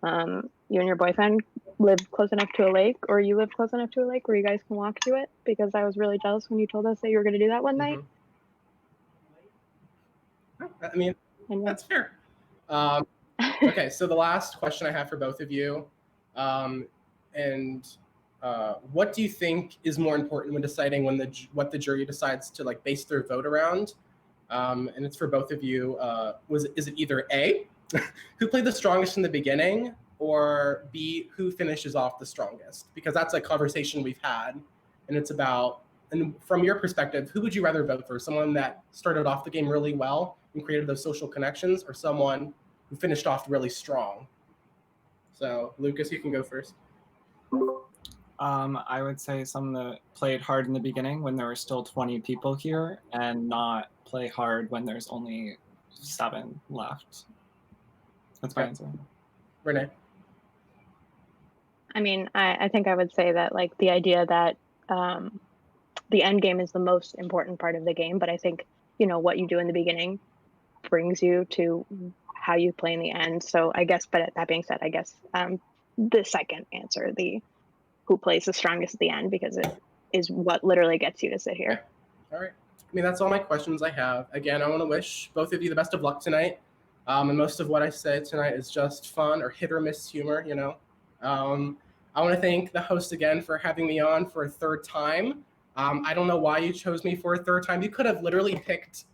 you and your boyfriend live close enough to a lake, or you live close enough to a lake where you guys can walk to it, because I was really jealous when you told us that you were going to do that one night. I mean, that's fair. Okay, so the last question I have for both of you, what do you think is more important when deciding what the jury decides to like base their vote around? And it's for both of you. Is it either A, who played the strongest in the beginning, or B, who finishes off the strongest? Because that's a conversation we've had, and it's about, and from your perspective, who would you rather vote for? Someone that started off the game really well and created those social connections, or someone who finished off really strong? So, Lucas, you can go first. I would say someone that played hard in the beginning when there were still 20 people here, and not play hard when there's only 7 left. That's my answer. Renee? I mean, I think I would say that like the idea that the end game is the most important part of the game, but I think what you do in the beginning brings you to how you play in the end. So I guess, but that being said, I guess the second answer, the who plays the strongest at the end, because it is what literally gets you to sit here. Okay. All right. I mean, that's all my questions I have. Again, I want to wish both of you the best of luck tonight. And most of what I said tonight is just fun or hit or miss humor, I want to thank the host again for having me on for a third time. I don't know why you chose me for a third time. You could have literally picked,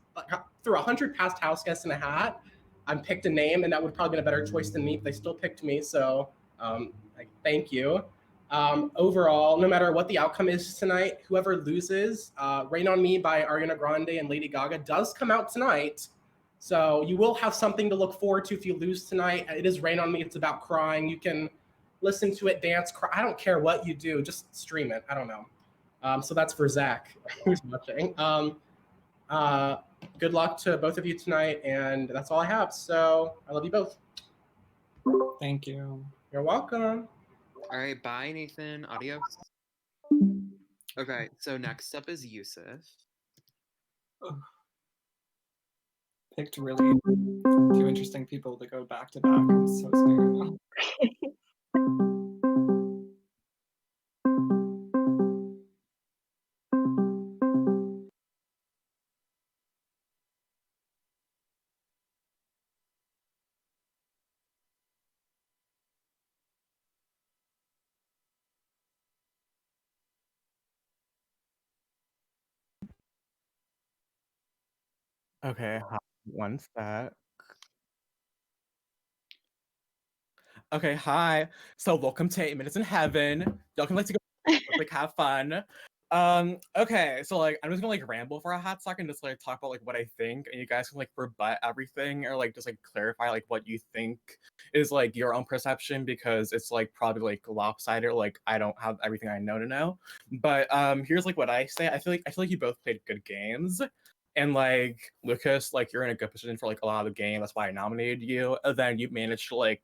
threw 100 past house guests in a hat and picked a name, and that would probably been a better choice than me, but they still picked me. So thank you. Overall, no matter what the outcome is tonight, whoever loses, Rain on Me by Ariana Grande and Lady Gaga does come out tonight. So you will have something to look forward to if you lose tonight. It is Rain on Me. It's about crying. You can listen to it, dance, cry. I don't care what you do. Just stream it. I don't know. So that's for Zach, who's watching. Good luck to both of you tonight. And that's all I have. So I love you both. Thank you. You're welcome. All right, bye, Nathan. Adios. Okay, so next up is Yusuf. Picked really 2 interesting people to go back to back. I'm so scared. Okay, hi. One sec. Okay, hi. So welcome to 8 Minutes in Heaven. Y'all can like have fun. Okay, so like I'm just gonna like ramble for a hot second, just like talk about like what I think, and you guys can like rebut everything or like just like clarify like what you think is like your own perception because it's like probably like lopsided, or, like I don't have everything I know to know. But here's like what I say. I feel like you both played good games. And like Lucas, like you're in a good position for like a lot of the game. That's why I nominated you. And then you managed to like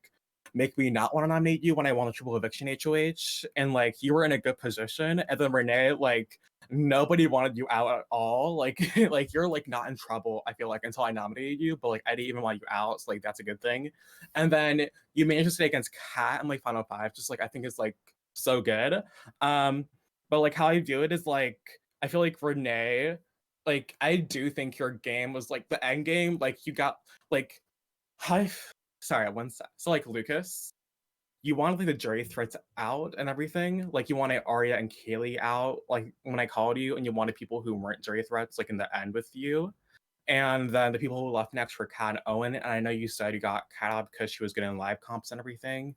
make me not want to nominate you when I won a triple eviction HOH. And like you were in a good position. And then Renee, like nobody wanted you out at all. Like like you're like not in trouble, I feel like, until I nominated you. But like I didn't even want you out. So like that's a good thing. And then you managed to stay against Kat in like final five, just like I think is like so good. But like how I view it is like I feel like Renee, like I do think your game was like the end game. Like you got like hi sorry, one sec. So like Lucas, you wanted like the jury threats out and everything. Like you wanted Arya and Kaylee out, like when I called you, and you wanted people who weren't jury threats, like in the end with you. And then the people who left next were Kat and Owen. And I know you said you got Kat out because she was getting live comps and everything.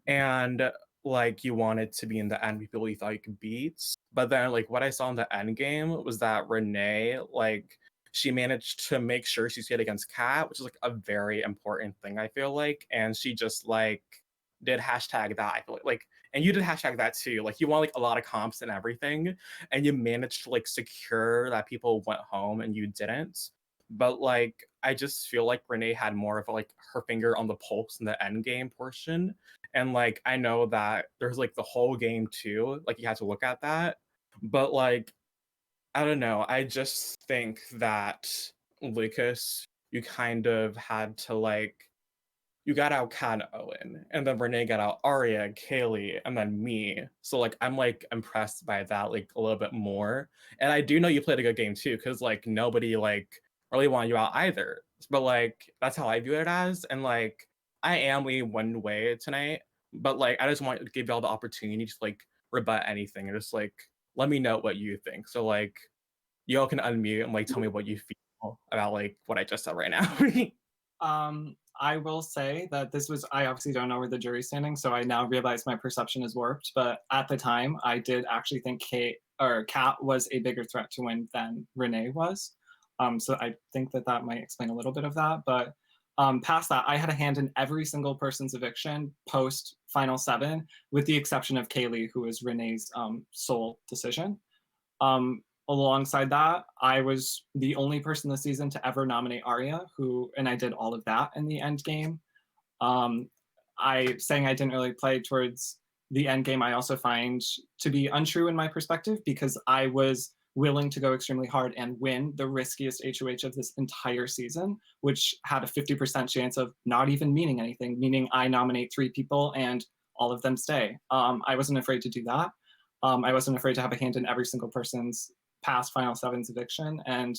And like you wanted to be in the end with people you thought you could beat. But then like what I saw in the end game was that Renee, like she managed to make sure she stayed against Kat, which is like a very important thing, I feel like. And she just like did hashtag that. I feel like and you did hashtag that too. Like you won like a lot of comps and everything, and you managed to like secure that people went home and you didn't. But like I just feel like Renee had more of like her finger on the pulse in the end game portion. And like I know that there's like the whole game too, like you have to look at that. But like I don't know, I just think that Lucas, you kind of had to like you got out Kat and Owen, and then Renee got out Arya, Kaylee, and then me. So like I'm like impressed by that like a little bit more. And I do know you played a good game too, because like nobody like really wanted you out either. But like that's how I view it as. And like I am leaning one way tonight, but like I just want to give y'all the opportunity to like rebut anything and just like let me know what you think. So like y'all can unmute and like tell me what you feel about like what I just said right now. I will say that this was, I obviously don't know where the jury's standing, so I now realize my perception is warped. But at the time, I did actually think Kat was a bigger threat to win than Renee was. So I think that that might explain a little bit of that. But past that, I had a hand in every single person's eviction post Final Seven, with the exception of Kaylee, who was Renee's sole decision. Alongside that, I was the only person this season to ever nominate Arya, and I did all of that in the end game. Saying I didn't really play towards the end game, I also find to be untrue in my perspective, because I was willing to go extremely hard and win the riskiest HOH of this entire season, which had a 50% chance of not even meaning anything, meaning I nominate 3 people and all of them stay. I wasn't afraid to do that. I wasn't afraid to have a hand in every single person's past Final Seven's eviction. And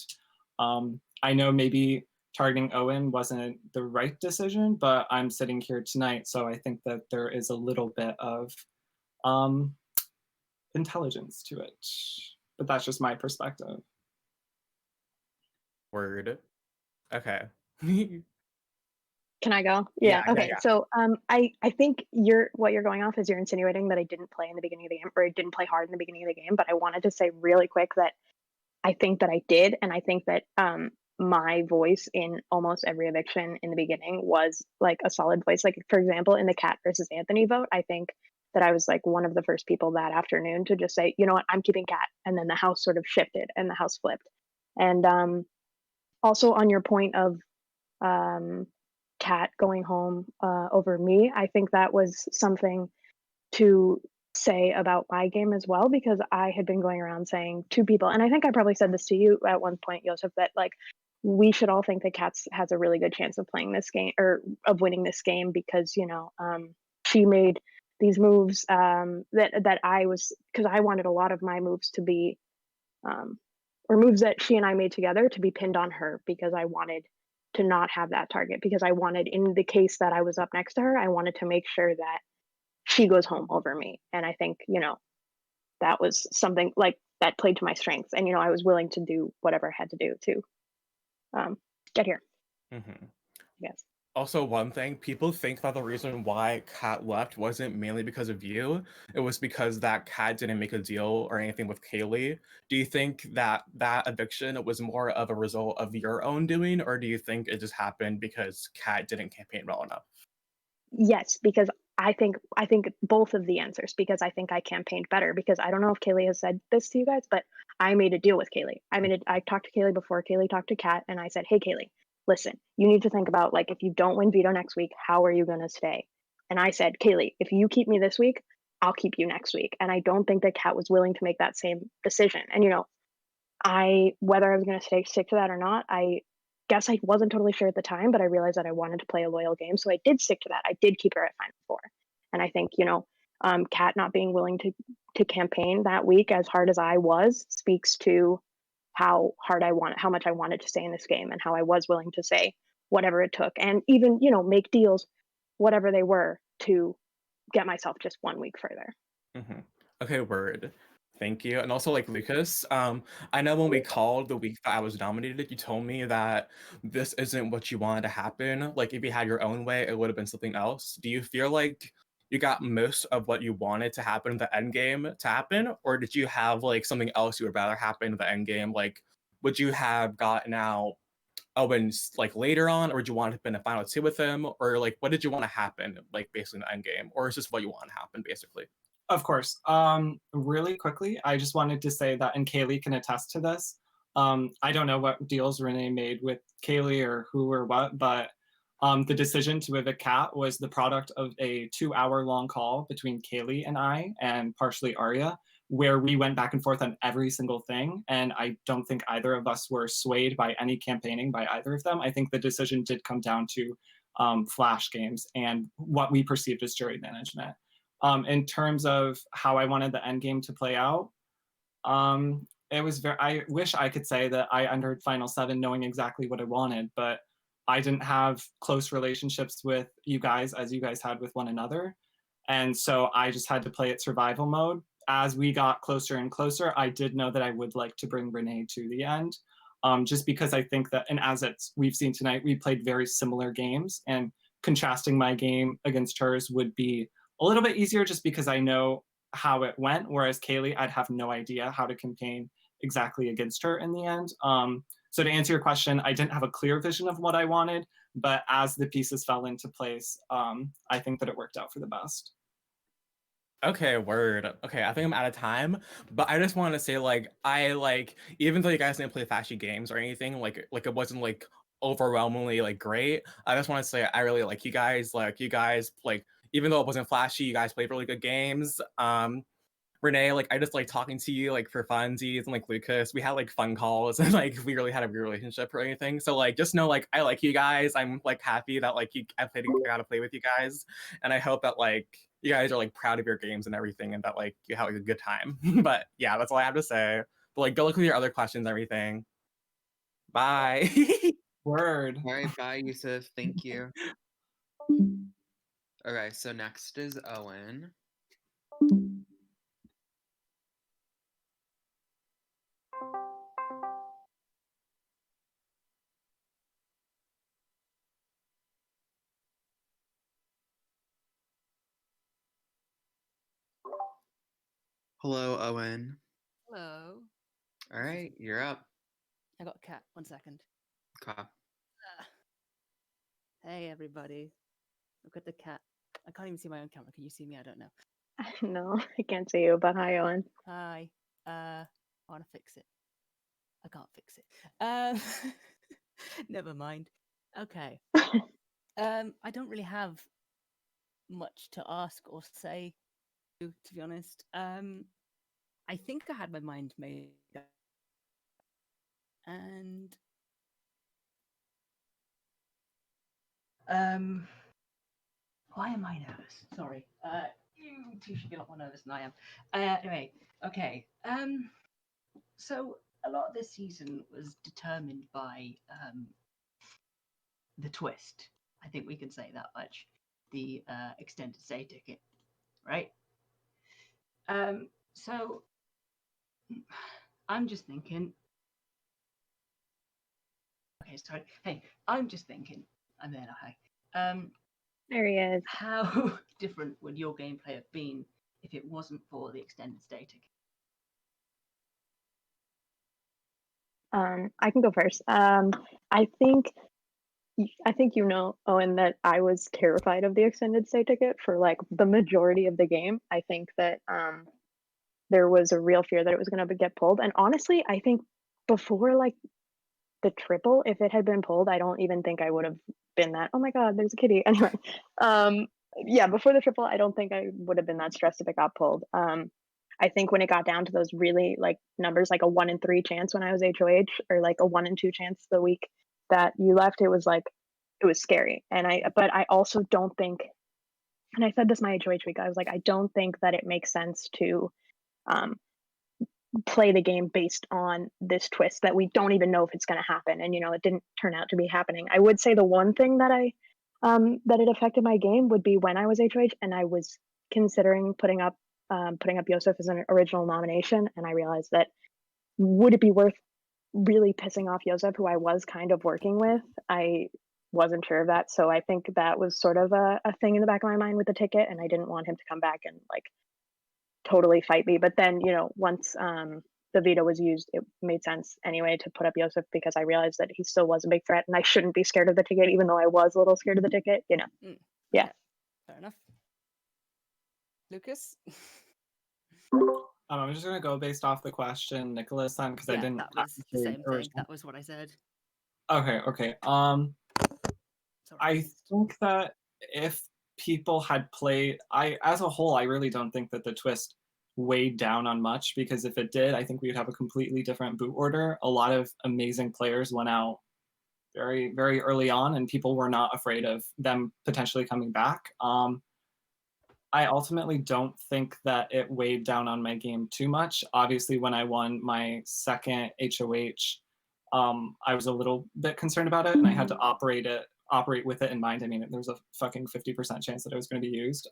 I know maybe targeting Owen wasn't the right decision, but I'm sitting here tonight, so I think that there is a little bit of intelligence to it. But that's just my perspective. Word. Okay. Can I go? Yeah, Yeah. Okay. yeah. So I think what you're going off is you're insinuating that I didn't play in the beginning of the game, or I didn't play hard in the beginning of the game. But I wanted to say really quick that I think that I did, and I think that my voice in almost every eviction in the beginning was like a solid voice. Like for example, in the Kat versus Anthony vote, I think that I was like one of the first people that afternoon to just say, you know what, I'm keeping Kat, and then the house sort of shifted and the house flipped. And also on your point of um, Kat going home over me, I think that was something to say about my game as well, because I had been going around saying to people, and I think I probably said this to you at one point, Joseph, that like we should all think that Katz has a really good chance of playing this game, or of winning this game, because she made these moves that I was, because I wanted a lot of my moves to be or moves that she and I made together to be pinned on her, because I wanted to not have that target, because I wanted, in the case that I was up next to her, I wanted to make sure that she goes home over me. And I think, that was something like that played to my strengths. And, I was willing to do whatever I had to do too. get here. Mm-hmm. Yes. Also, one thing, people think that the reason why Kat left wasn't mainly because of you. It was because that Kat didn't make a deal or anything with Kaylee. Do you think that that eviction was more of a result of your own doing, or do you think it just happened because Kat didn't campaign well enough? Yes, because I think both of the answers, because I think I campaigned better, because I don't know if Kaylee has said this to you guys, but I made a deal with Kaylee. I talked to Kaylee before Kaylee talked to Kat, and I said, "Hey Kaylee, listen, you need to think about, like, if you don't win veto next week, how are you going to stay?" And I said, "Kaylee, if you keep me this week, I'll keep you next week." And I don't think that Kat was willing to make that same decision. And whether I was going to stick to that or not, I guess I wasn't totally sure at the time, but I realized that I wanted to play a loyal game, so I did stick to that. I did keep her at Final Four, and I think Kat not being willing to campaign that week as hard as I was speaks to how much I wanted to stay in this game, and how I was willing to say whatever it took, and even make deals, whatever they were, to get myself just 1 week further. Mm-hmm. Okay, word. Thank you. And also, like, Lucas, I know when we called the week that I was nominated, you told me that this isn't what you wanted to happen. Like, if you had your own way, it would have been something else. Do you feel like you got most of what you wanted to happen in the end game to happen? Or did you have, like, something else you would rather happen in the end game? Like, would you have gotten out Owens, like, later on, or would you want to have been a final two with him? Or, like, what did you want to happen, like, basically in the end game? Or is this what you want to happen, basically? Of course. Really quickly, I just wanted to say that, and Kaylee can attest to this. I don't know what deals Renee made with Kaylee or who or what, but the decision to evict Kat was the product of a 2-hour long call between Kaylee and I, and partially Arya, where we went back and forth on every single thing. And I don't think either of us were swayed by any campaigning by either of them. I think the decision did come down to flash games and what we perceived as jury management. In terms of how I wanted the end game to play out, it was very. I wish I could say that I entered Final Seven knowing exactly what I wanted, but I didn't have close relationships with you guys as you guys had with one another, and so I just had to play it survival mode. As we got closer and closer, I did know that I would like to bring Renee to the end, just because I think that, and as we've seen tonight, we played very similar games, and contrasting my game against hers would be a little bit easier just because I know how it went. Whereas Kaylee, I'd have no idea how to campaign exactly against her in the end. So to answer your question, I didn't have a clear vision of what I wanted, but as the pieces fell into place, I think that it worked out for the best. Okay, word. Okay, I think I'm out of time, but I just want to say, like, even though you guys didn't play flashy games or anything, like it wasn't like overwhelmingly like great. I just want to say I really like you guys. Like, you guys, like, even though it wasn't flashy, you guys played really good games. Renee, like, I just like talking to you, like, for funsies, and like Lucas, we had like fun calls, and like we really had a good relationship or anything. So like, just know, like, I like you guys. I'm like happy that like I got to play with you guys, and I hope that like you guys are like proud of your games and everything, and that like you have like a good time. But yeah, that's all I have to say. But like, go look with your other questions and everything. Bye. Word. All right, bye, Yusuf. Thank you. Okay, so next is Owen. Hello, Owen. Hello. All right, you're up. I got a cat. 1 second. Okay. Hey, everybody. Look at the cat. I can't even see my own camera. Can you see me? I don't know. No, I can't see you, but hi, Owen. Hi. I want to fix it. I can't fix it. Never mind. Okay. I don't really have much to ask or say, to be honest. I think I had my mind made up. And why am I nervous? Sorry. You two should be a lot more nervous than I am. Anyway, okay. So a lot of this season was determined by the twist. I think we can say that much. The extended stay ticket, right? So I'm just thinking. Okay, is totally. Hey, I'm just thinking. I'm there now. Hey. There he is. How different would your gameplay have been if it wasn't for the extended stay ticket? I can go first. I think you know, Owen, that I was terrified of the extended stay ticket for like the majority of the game. I think that there was a real fear that it was going to get pulled, and honestly, I think before like the triple, if it had been pulled, I don't even think I would have been that. Oh my god, there's a kitty. Anyway, yeah, before the triple, I don't think I would have been that stressed if it got pulled. I think when it got down to those really like numbers, like a 1 in 3 chance when I was HOH, or like a 1 in 2 chance the week that you left, it was like it was scary. But I also don't think, and I said this my HOH week, I was like, I don't think that it makes sense to um, play the game based on this twist that we don't even know if it's going to happen, and it didn't turn out to be happening. I would say the one thing that that it affected my game would be when I was HOH and I was considering putting up Yosef as an original nomination, and I realized that would it be worth really pissing off Yosef, who I was kind of working with? I wasn't sure of that, so I think that was sort of a thing in the back of my mind with the ticket, and I didn't want him to come back and like totally fight me. But then, once the veto was used, it made sense anyway to put up Yosef, because I realized that he still was a big threat, and I shouldn't be scared of the ticket, even though I was a little scared of the ticket. Yeah. Okay. Fair enough. Lucas? I'm just gonna go based off the question, Nicholas, then, because I didn't that was the actually same thing. originally. That was what I said. Okay. I think that if people had played, as a whole, I really don't think that the twist weighed down on much, because if it did, I think we would have a completely different boot order. A lot of amazing players went out very, very early on, and people were not afraid of them potentially coming back. I ultimately don't think that it weighed down on my game too much. Obviously, when I won my second HOH, I was a little bit concerned about it, and I had to operate with it in mind. I mean, there was a fucking 50% chance that it was going to be used.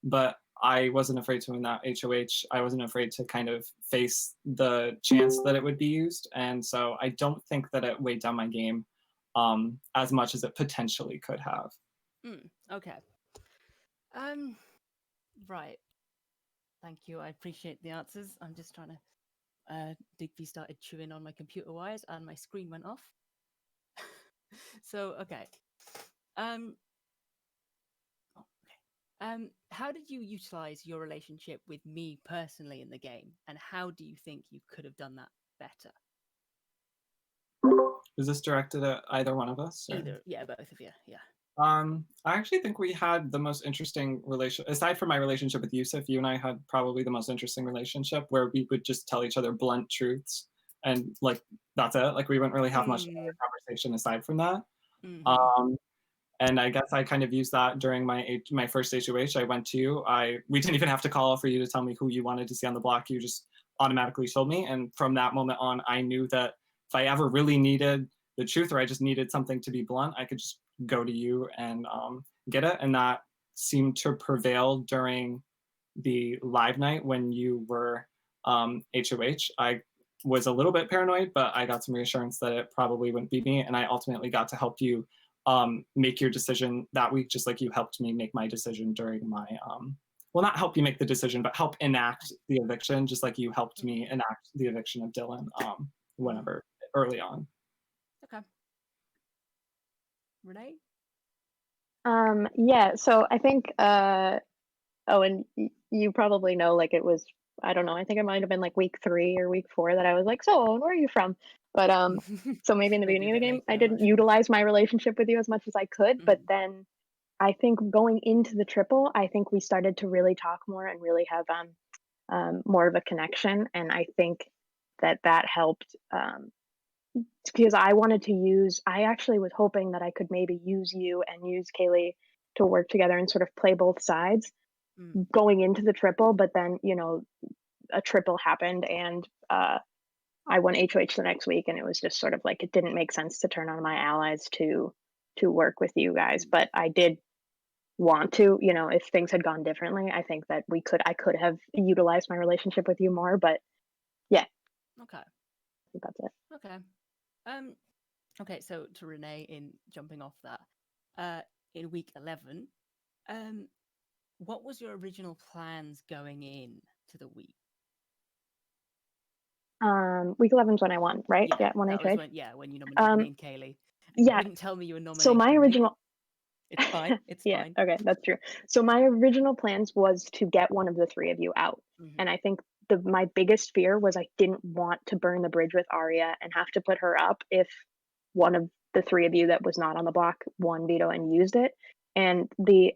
But I wasn't afraid to win that HOH. I wasn't afraid to kind of face the chance that it would be used. And so I don't think that it weighed down my game as much as it potentially could have. Okay. Right. Thank you. I appreciate the answers. I'm just trying to. Digby started chewing on my computer wires, and my screen went off. So okay. How did you utilize your relationship with me personally in the game, and how do you think you could have done that better? Is this directed at either one of us? Or? Yeah, both of you. Yeah. I actually think we had the most interesting relation. Aside from my relationship with Yusuf, you and I had probably the most interesting relationship, where we would just tell each other blunt truths, and like that's it. Like we wouldn't really have much other conversation aside from that. And I guess I kind of used that during my first HOH. I went to you. We didn't even have to call for you to tell me who you wanted to see on the block. You just automatically told me, and from that moment on, I knew that if I ever really needed the truth, or I just needed something to be blunt, I could just go to you and get it. And that seemed to prevail during the live night when you were HOH. I was a little bit paranoid, but I got some reassurance that it probably wouldn't be me, and I ultimately got to help you make your decision that week, just like you helped me make my decision during my well, not help you make the decision, but help enact the eviction, just like you helped me enact the eviction of Dylan whenever early on. Okay. Renee? Yeah, so I think and you probably know, like, it was, I don't know, I think it might have been like week 3 or week 4 that I was like, so Owen, where are you from? But so maybe in the beginning of the game, I didn't utilize my relationship with you as much as I could, but then I think going into the triple, I think we started to really talk more and really have more of a connection, and I think that helped, because I actually was hoping that I could maybe use you and use Kaylee to work together and sort of play both sides going into the triple, but then a triple happened, and I won HOH the next week, and it was just sort of like it didn't make sense to turn on my allies to work with you guys. But I did want to, if things had gone differently, I think that I could have utilized my relationship with you more. But yeah. Okay. I think that's it. Okay. Okay, so to Renee, in jumping off that, in week 11, what was your original plans going in to the week? Week 11 is when I won, right? Yeah, when I that was trade. when you nominated me and Kaylee. And Yeah. You didn't tell me you were nominating So my me. original. It's fine. It's Yeah, fine. okay, that's true. So my original plans was to get one of the three of you out. And I think my biggest fear was I didn't want to burn the bridge with Arya and have to put her up if one of the three of you that was not on the block won veto and used it. And the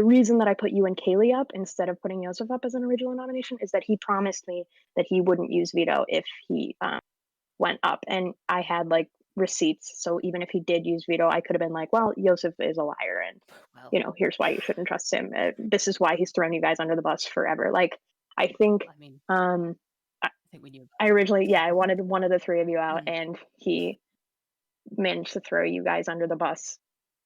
reason that I put you and Kaylee up instead of putting Joseph up as an original nomination is that he promised me that he wouldn't use veto if he went up, and I had like receipts. So even if he did use veto, I could have been like, well, Joseph is a liar, and here's why you shouldn't trust him. This is why he's thrown you guys under the bus forever. Like, I think, I think we knew. I originally, I wanted one of the three of you out, and he managed to throw you guys under the bus,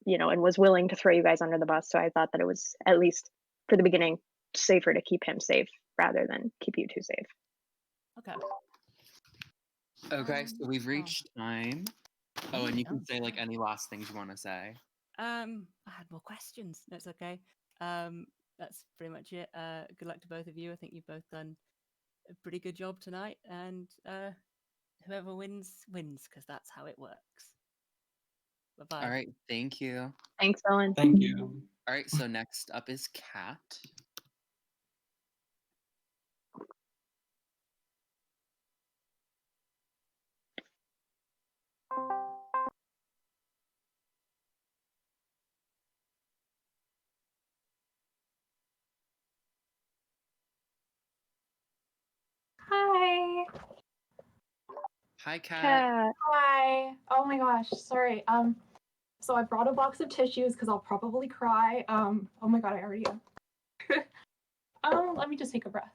and was willing to throw you guys under the bus. So I thought that it was, at least for the beginning, safer to keep him safe rather than keep you two safe. Okay. Okay, so we've reached time. Oh, and you can say like any last things you want to say. I had more questions. That's okay. That's pretty much it. Good luck to both of you. I think you've both done a pretty good job tonight, and whoever wins wins, because that's how it works. Bye-bye. All right, thank you. Thanks, Owen. Thank you. All right, so next up is Kat. Hi. Hi, Kat. Kat. Hi. Oh my gosh, sorry. So I brought a box of tissues because I'll probably cry. Oh my god, I already am. Let me just take a breath.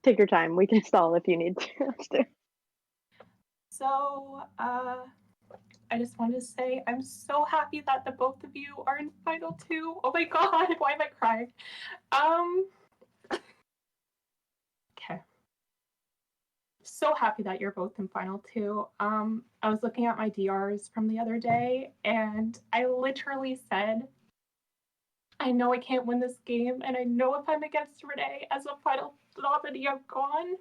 Take your time. We can stall if you need to. So, I just wanted to say I'm so happy that the both of you are in final two. Oh my god, why am I crying? Okay. So happy that you're both in final two. I was looking at my DRs from the other day, and I literally said, I know I can't win this game, and I know if I'm against Renee as a final nominee, I'm gone.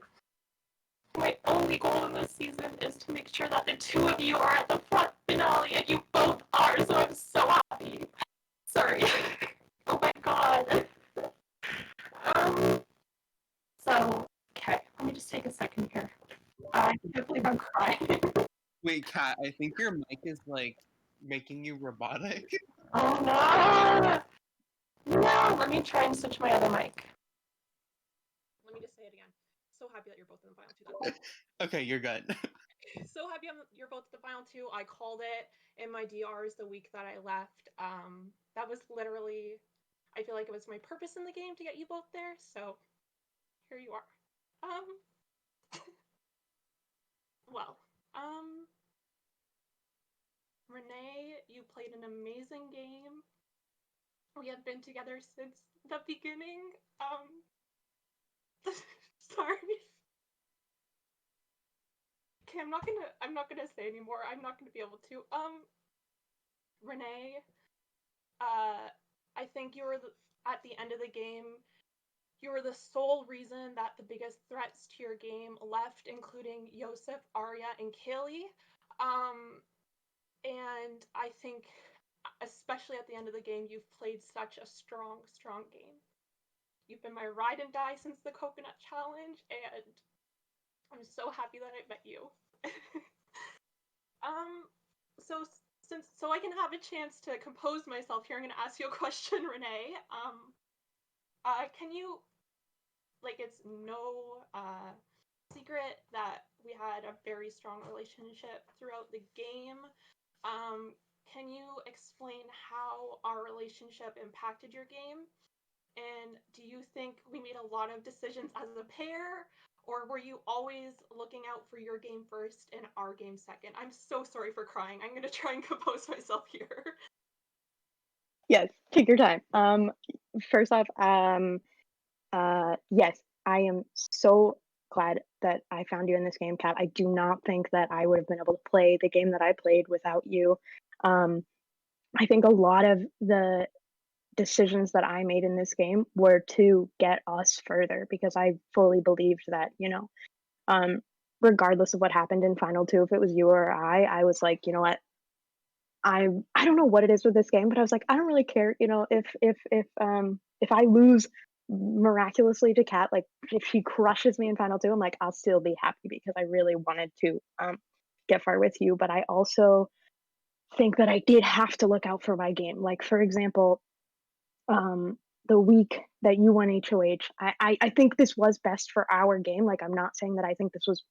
My only goal in this season is to make sure that the two of you are at the front finale, and you both are, so I'm so happy. Sorry. Oh my god. So, okay, let me just take a second here. I can't believe I'm crying. Wait, Kat, I think your mic is like making you robotic. Oh no! No, let me try and switch my other mic. Let me just say it again. So happy that you're both in the final two. Okay, you're good. So happy you're both at the final two. I called it in my DRs the week that I left. That was literally, I feel like it was my purpose in the game to get you both there. So here you are. Well, Renee, you played an amazing game. We have been together since the beginning. Sorry. Okay, I'm not gonna say anymore. I'm not gonna be able to. Renee, I think you were at the end of the game, you were the sole reason that the biggest threats to your game left, including Yosef, Arya, and Kaylee. And I think, especially at the end of the game, you've played such a strong, strong game. You've been my ride and die since the Coconut Challenge, and I'm so happy that I met you. So I can have a chance to compose myself here, I'm gonna ask you a question, Renee. Can you, like, it's no secret that we had a very strong relationship throughout the game. Can you explain how our relationship impacted your game? And do you think we made a lot of decisions as a pair? Or were you always looking out for your game first and our game second? I'm so sorry for crying. I'm going to try and compose myself here. Yes, take your time. First off, yes, I am so glad that I found you in this game, Kat. I do not think that I would have been able to play the game that I played without you. I think a lot of the decisions that I made in this game were to get us further because I fully believed that, um, regardless of what happened in Final Two, if it was you or I was like, you know what, I don't know what it is with this game, but I was like, I don't really care, if I lose miraculously to Kat, like if she crushes me in Final Two, I'm like, I'll still be happy because I really wanted to get far with you. But I also think that I did have to look out for my game. Like for example, um, the week that you won HOH, I think this was best for our game. Like, I'm not saying that I think this was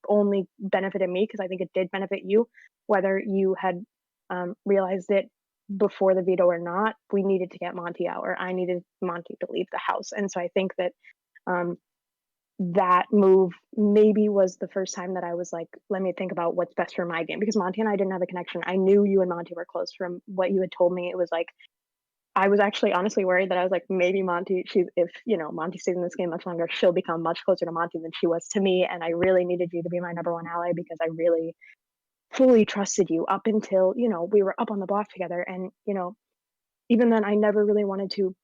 only benefited me because I think it did benefit you, whether you had realized it before the veto or not. We needed to get Monty out, or I needed Monty to leave the house. And so I think that um, that move maybe was the first time that I was like, let me think about what's best for my game because Monty and I didn't have a connection. I knew you and Monty were close from what you had told me. It was like, I was actually honestly worried that I was like, maybe Monty, if Monty stays in this game much longer, she'll become much closer to Monty than she was to me. And I really needed you to be my number one ally because I really fully trusted you up until, we were up on the block together. And, even then I never really wanted to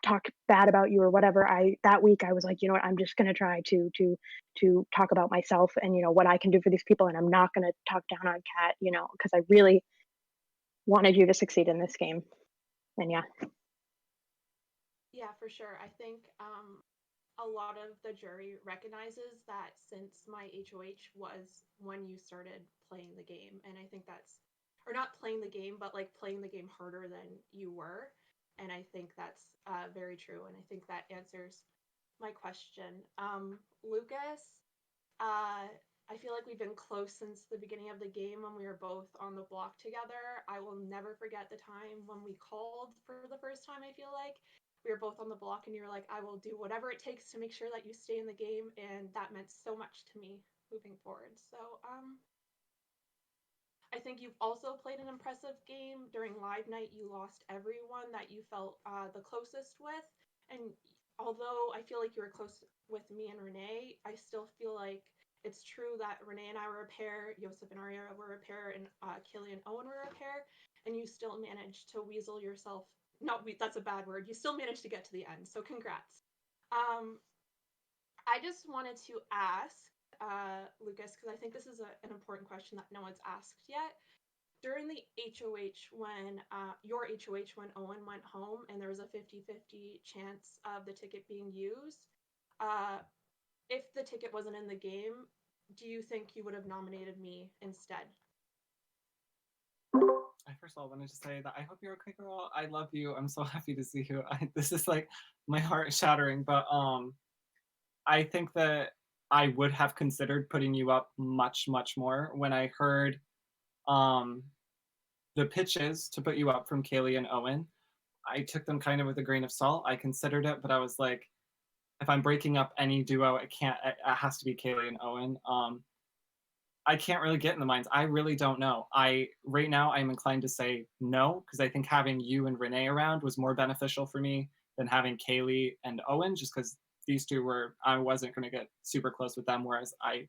talk bad about you or whatever. That week I was like, you know what, I'm just gonna try to talk about myself and what I can do for these people, and I'm not gonna talk down on Kat, because I really wanted you to succeed in this game. And yeah. Yeah, for sure. I think a lot of the jury recognizes that since my HOH was when you started playing the game, and I think that's, or not playing the game, but like playing the game harder than you were. And I think that's very true. And I think that answers my question. Lucas, uh, I feel like we've been close since the beginning of the game when we were both on the block together. I will never forget the time when we called for the first time, I feel like. We were both on the block and you were like, I will do whatever it takes to make sure that you stay in the game, and that meant so much to me moving forward. So, I think you've also played an impressive game. During live night, you lost everyone that you felt the closest with. And although I feel like you were close with me and Renee, I still feel like it's true that Renee and I were a pair, Joseph and Aria were a pair, and Killy and Owen were a pair, and you still managed to weasel yourself. Not that's a bad word. You still managed to get to the end, so congrats. I just wanted to ask Lucas, because I think this is an important question that no one's asked yet. During the HOH, when your HOH, when Owen went home and there was a 50-50 chance of the ticket being used, if the ticket wasn't in the game, do you think you would have nominated me instead? I first of all wanted to say that I hope you're okay, girl. I love you. I'm so happy to see you. This is like my heart shattering, but I think that I would have considered putting you up much, much more when I heard um, the pitches to put you up from Kaylee and Owen. I took them kind of with a grain of salt. I considered it, but I was like, if I'm breaking up any duo, it can't. It has to be Kaylee and Owen. I can't really get in the minds. I really don't know. Right now I'm inclined to say no because I think having you and Renee around was more beneficial for me than having Kaylee and Owen, just because these two I wasn't going to get super close with them. Whereas I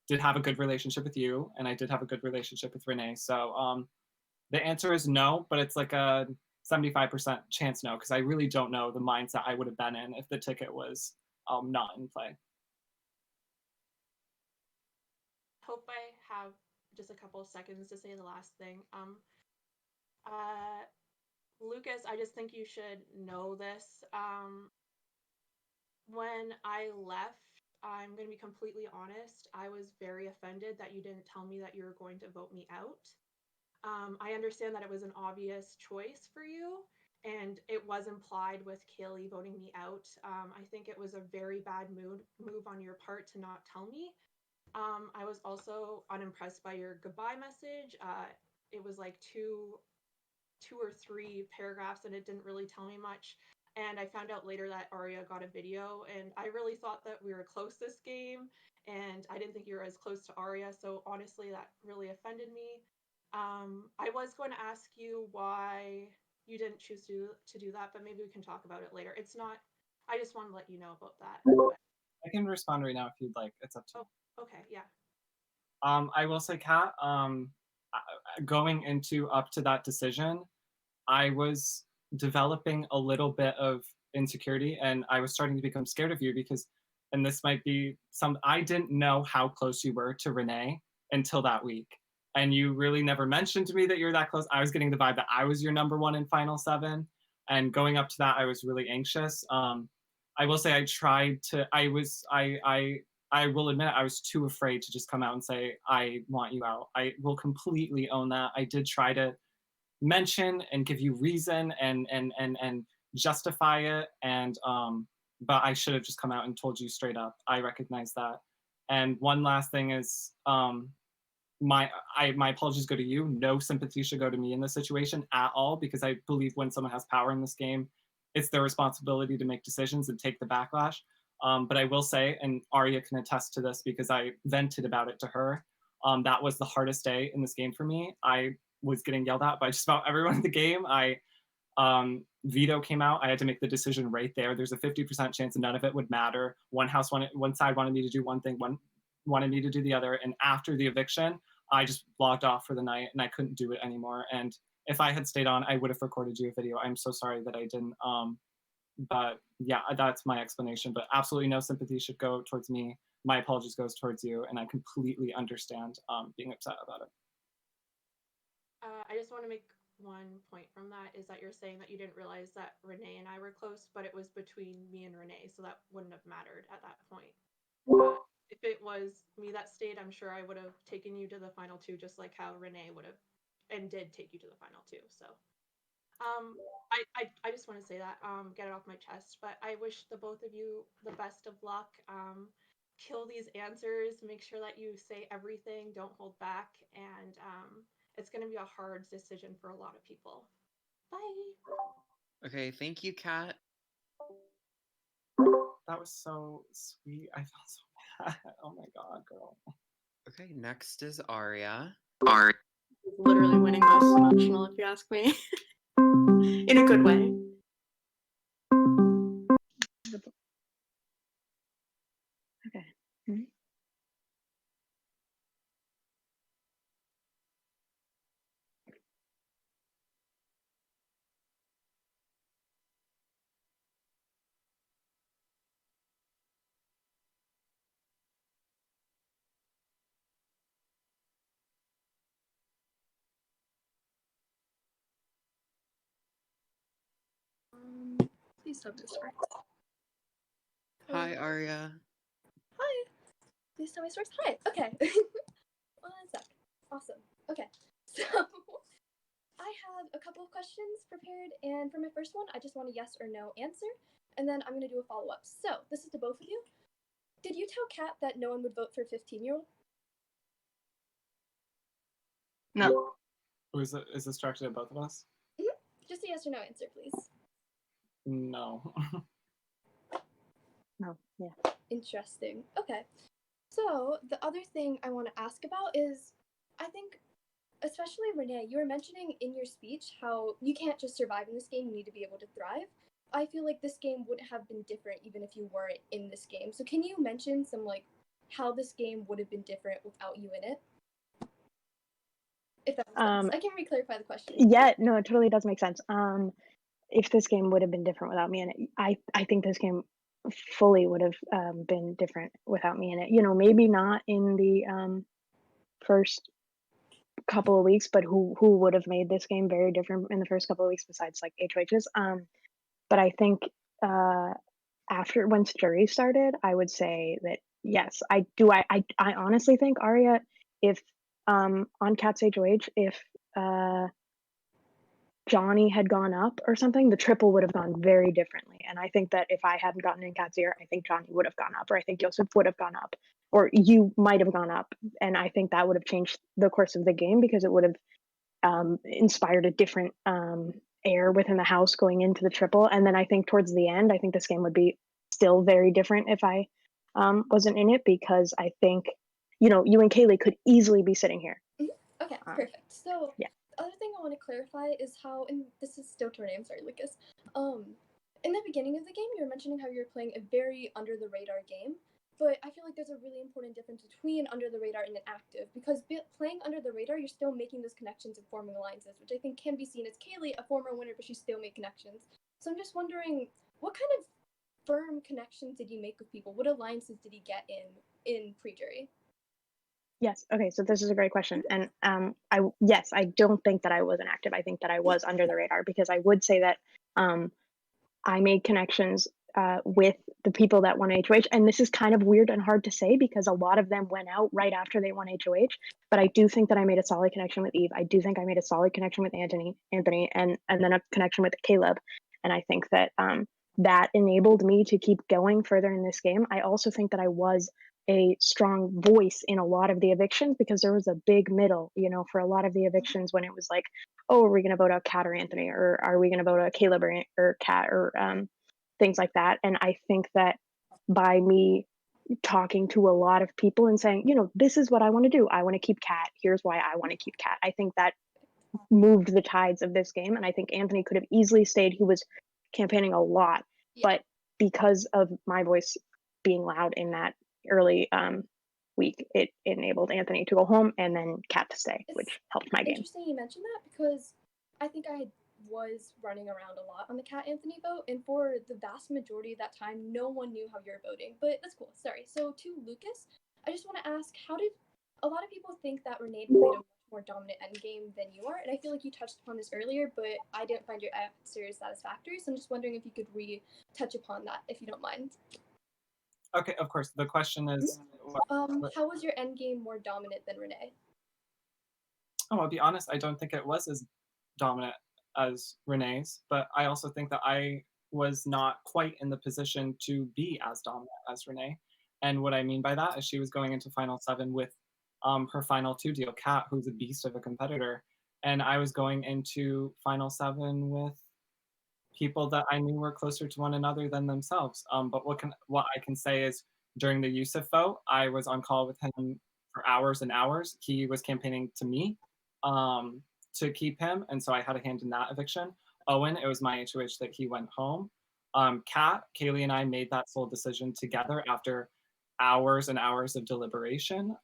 did have a good relationship with you, and I did have a good relationship with Renee. So the answer is no, but it's like a 75% chance no because I really don't know the mindset I would have been in if the ticket was not in play. Hope I have just a couple of seconds to say the last thing. Uh, Lucas, I just think you should know this. When I left, I'm going to be completely honest, I was very offended that you didn't tell me that you were going to vote me out. I understand that it was an obvious choice for you, and it was implied with Kaylee voting me out. I think it was a very bad move on your part to not tell me. I was also unimpressed by your goodbye message. It was like two or three paragraphs, and it didn't really tell me much. And I found out later that Arya got a video, and I really thought that we were close this game, and I didn't think you were as close to Arya. So honestly, that really offended me. I was going to ask you why you didn't choose to do that, but maybe we can talk about it later. It's not. I just want to let you know about that. I can respond right now if you'd like. It's up to you. Oh, okay, yeah. I will say, Kat, going into up to that decision, I was developing a little bit of insecurity and I was starting to become scared of you because, and this might be I didn't know how close you were to Renee until that week. And you really never mentioned to me that you're that close. I was getting the vibe that I was your number one in Final Seven. And going up to that, I was really anxious. I will say I will admit I was too afraid to just come out and say, I want you out. I will completely own that. I did try to mention and give you reason and justify it. And but I should have just come out and told you straight up. I recognize that. And one last thing is my apologies go to you. No sympathy should go to me in this situation at all, because I believe when someone has power in this game, it's their responsibility to make decisions and take the backlash. But I will say, and Arya can attest to this because I vented about it to her, that was the hardest day in this game for me. I was getting yelled at by just about everyone in the game. Veto came out. I had to make the decision right there. There's a 50% chance none of it would matter. One side wanted me to do one thing, one wanted me to do the other. And after the eviction, I just logged off for the night and I couldn't do it anymore. And if I had stayed on, I would have recorded you a video. I'm so sorry that I didn't. But yeah, that's my explanation. But absolutely no sympathy should go towards me. My apologies goes towards you, and I completely understand being upset about it. I just want to make one point from that is that you're saying that you didn't realize that Renee and I were close, but it was between me and Renee, so that wouldn't have mattered at that point. If it was me that stayed, I'm sure I would have taken you to the final two, just like how Renee would have and did take you to the final two. So I just want to say that, get it off my chest. But I wish the both of you the best of luck. Kill these answers, make sure that you say everything, don't hold back, and it's going to be a hard decision for a lot of people. Bye. Okay, thank you, Kat. That was so sweet. I felt so bad. Oh my god, girl. Okay, next is Arya. Literally winning most emotional, if you ask me. In a good way. Okay. Mm-hmm. Please tell me this works. Hi, Arya. Hi. Please tell me source. Hi. Okay. One sec. Awesome. Okay. So I have a couple of questions prepared, and for my first one, I just want a yes or no answer, and then I'm gonna do a follow-up. So this is to both of you. Did you tell Kat that no one would vote for a 15-year-old? No. Is this directed at both of us? Mm-hmm. Just a yes or no answer, please. No. No. Yeah. Interesting. Okay. So the other thing I want to ask about is, I think, especially Renee, you were mentioning in your speech how you can't just survive in this game, you need to be able to thrive. I feel like this game wouldn't have been different even if you weren't in this game. So can you mention some, like, how this game would have been different without you in it? If that makes sense. I can re-clarify the question. Yeah, no, it totally does make sense. If this game would have been different without me in it, I think this game fully would have been different without me in it. You know, maybe not in the first couple of weeks, but who would have made this game very different in the first couple of weeks besides like HOHs. But I think after once Jury started, I would say that yes, I do. I honestly think Arya, if on Cat's HOH, if Johnny had gone up or something, the triple would have gone very differently. And I think that if I hadn't gotten in Cat's ear, I think Johnny would have gone up, or I think Joseph would have gone up, or you might have gone up. And I think that would have changed the course of the game because it would have inspired a different air within the house going into the triple. And then I think towards the end, I think this game would be still very different if I wasn't in it, because I think, you know, you and Kaylee could easily be sitting here. Mm-hmm. Okay, perfect. So yeah. The other thing I want to clarify is how, and this is still to Renee, I'm sorry, Lucas. In the beginning of the game, you were mentioning how you were playing a very under the radar game. But I feel like there's a really important difference between under the radar and an active, because playing under the radar, you're still making those connections and forming alliances, which I think can be seen as Kaylee, a former winner, but she still made connections. So I'm just wondering, what kind of firm connections did you make with people? What alliances did you get in pre-jury? Yes. Okay. So this is a great question, and I don't think that I was an active. I think that I was under the radar, because I would say that I made connections with the people that won HOH, and this is kind of weird and hard to say because a lot of them went out right after they won HOH. But I do think that I made a solid connection with Eve. I do think I made a solid connection with Anthony, and then a connection with Caleb, and I think that that enabled me to keep going further in this game. I also think that I was a strong voice in a lot of the evictions, because there was a big middle, for a lot of the evictions, when it was like, oh, are we going to vote out Kat or Anthony, or are we going to vote out Caleb or Kat, or things like that. And I think that by me talking to a lot of people and saying, this is what I want to do. I want to keep Kat. Here's why I want to keep Kat. I think that moved the tides of this game. And I think Anthony could have easily stayed. He was campaigning a lot, but because of my voice being loud in that early week, it enabled Anthony to go home and then Kat to stay, which helped my game. Interesting you mentioned that, because I think I was running around a lot on the Kat Anthony vote, and for the vast majority of that time, no one knew how you're voting. But that's cool. Sorry. So to Lucas, I just want to ask, how did a lot of people think that Renee played a much more dominant endgame than you are? And I feel like you touched upon this earlier, but I didn't find your answers satisfactory. So I'm just wondering if you could touch upon that, if you don't mind. Okay, of course. The question is, how was your endgame more dominant than Renee? Oh, I'll be honest, I don't think it was as dominant as Renee's, but I also think that I was not quite in the position to be as dominant as Renee. And what I mean by that is she was going into Final 7 with her Final 2 deal, Kat, who's a beast of a competitor. And I was going into Final 7 with people that I knew were closer to one another than themselves. But what I can say is, during the Yusuf vote, I was on call with him for hours and hours. He was campaigning to me to keep him, and so I had a hand in that eviction. Owen, it was my HOH that he went home. Kat, Kaylee, and I made that sole decision together after hours and hours of deliberation.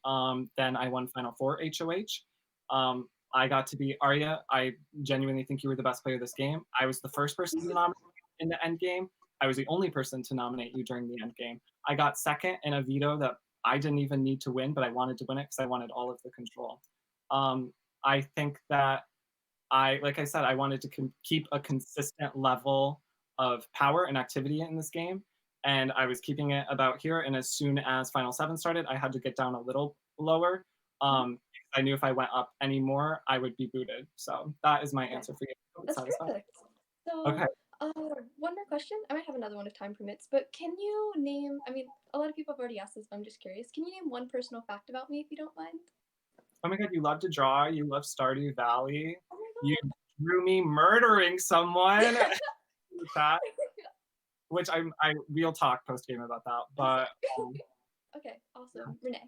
Then I won Final 4 HOH. I got to be Arya. I genuinely think you were the best player of this game. I was the first person to nominate in the end game. I was the only person to nominate you during the end game. I got second in a veto that I didn't even need to win, but I wanted to win it because I wanted all of the control. I think that like I said, I wanted to keep a consistent level of power and activity in this game, and I was keeping it about here. And as soon as Final 7 started, I had to get down a little lower. I knew if I went up any more, I would be booted. So that is my answer for you. That's perfect. So, okay. One more question. I might have another one if time permits, but can you name, a lot of people have already asked this, but I'm just curious. Can you name one personal fact about me if you don't mind? Oh my God, you love to draw. You love Stardew Valley. Oh my God. You drew me murdering someone. Which we'll talk post game about that. But okay, awesome. Renee.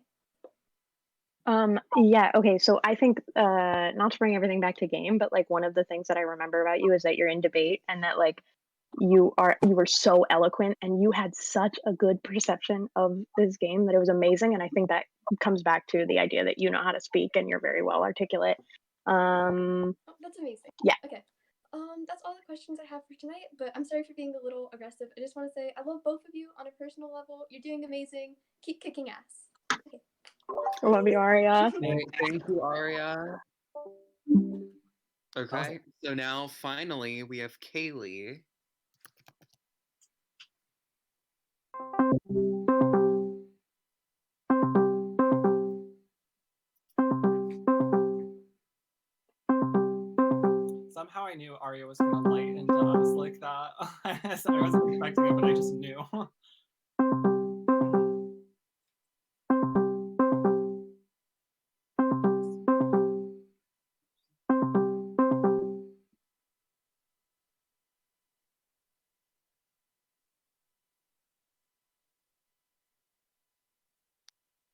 Yeah, okay, so I think not to bring everything back to game, but like one of the things that I remember about you is that you're in debate, and that like you were so eloquent, and you had such a good perception of this game that it was amazing. And I think that comes back to the idea that you know how to speak and you're very well articulate. Oh, that's amazing. Yeah. Okay. That's all the questions I have for tonight, but I'm sorry for being a little aggressive. I just want to say I love both of you on a personal level. You're doing amazing. Keep kicking ass. Okay. I love you, Aria. Thank you, Aria. Okay, so now finally we have Kaylee. Somehow I knew Aria was going to light into us like that. I wasn't expecting it, but I just knew.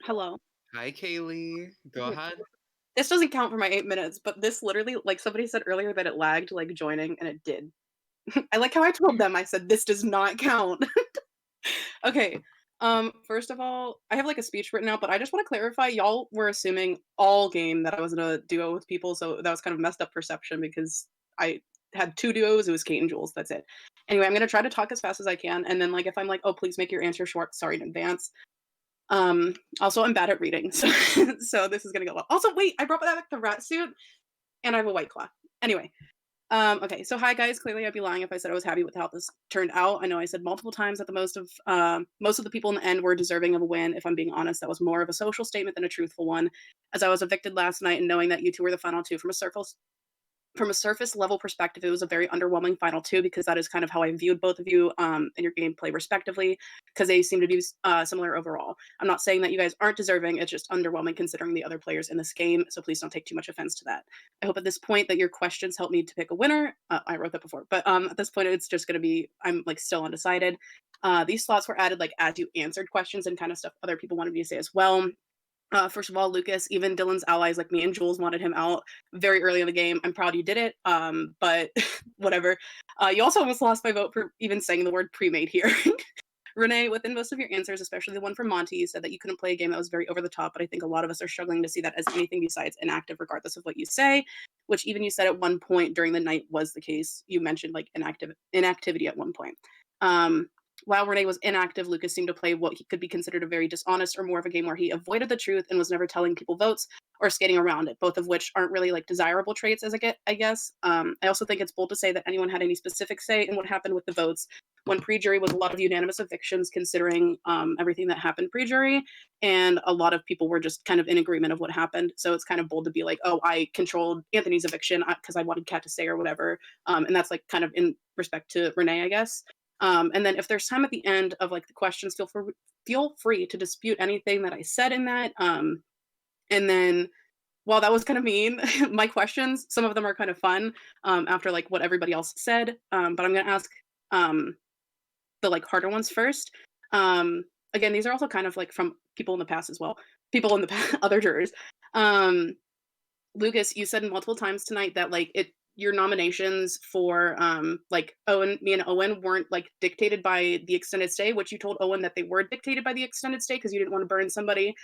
Hello. Hi, Kaylee. Go ahead. This doesn't count for my 8 minutes, but this literally, like somebody said earlier that it lagged like joining, and it did. I like how I told them, I said, this does not count. Okay, First of all, I have like a speech written out, but I just want to clarify, y'all were assuming all game that I was in a duo with people, so that was kind of messed up perception because I had 2 duos, it was Kate and Jules, that's it. Anyway, I'm gonna try to talk as fast as I can, and then like if I'm like, oh please make your answer short, sorry in advance. Also I'm bad at reading, so so this is gonna go well. Also, wait, I brought back the rat suit and I have a white claw. Anyway, okay, so hi guys. Clearly, I'd be lying if I said I was happy with how this turned out. I know I said multiple times that the most of the people in the end were deserving of a win. If I'm being honest, that was more of a social statement than a truthful one. As I was evicted last night and knowing that you two were the final two from a surface level perspective, it was a very underwhelming final two because that is kind of how I viewed both of you and your gameplay respectively, because they seem to be similar overall. I'm not saying that you guys aren't deserving, it's just underwhelming considering the other players in this game, so please don't take too much offense to that. I hope at this point that your questions help me to pick a winner. I wrote that before, but at this point it's just going to be, I'm like still undecided. These slots were added like as you answered questions and kind of stuff other people wanted me to say as well. First of all, Lucas, even Dylan's allies like me and Jules wanted him out very early in the game. I'm proud you did it, but whatever. You also almost lost my vote for even saying the word pre-made here. Renee, within most of your answers, especially the one from Monty, you said that you couldn't play a game that was very over the top, but I think a lot of us are struggling to see that as anything besides inactive, regardless of what you say, which even you said at one point during the night was the case. You mentioned like inactivity at one point. While Renee was inactive, Lucas seemed to play what he could be considered a very dishonest or more of a game where he avoided the truth and was never telling people votes or skating around it, both of which aren't really like desirable traits as I guess. I also think it's bold to say that anyone had any specific say in what happened with the votes when pre-jury was a lot of unanimous evictions considering everything that happened pre-jury, and a lot of people were just kind of in agreement of what happened. So it's kind of bold to be like, oh, I controlled Anthony's eviction because I wanted Kat to stay or whatever. And that's like kind of in respect to Renee, I guess. And then if there's time at the end of like the questions, feel free to dispute anything that I said in that. And then while that was kind of mean, my questions, some of them are kind of fun after like what everybody else said. But I'm gonna ask the like harder ones first. Again, these are also kind of like from people in the past as well. People in the past, other jurors. Lucas, you said multiple times tonight that like your nominations for like me and Owen weren't like dictated by the extended stay, which you told Owen that they were dictated by the extended stay because you didn't want to burn somebody.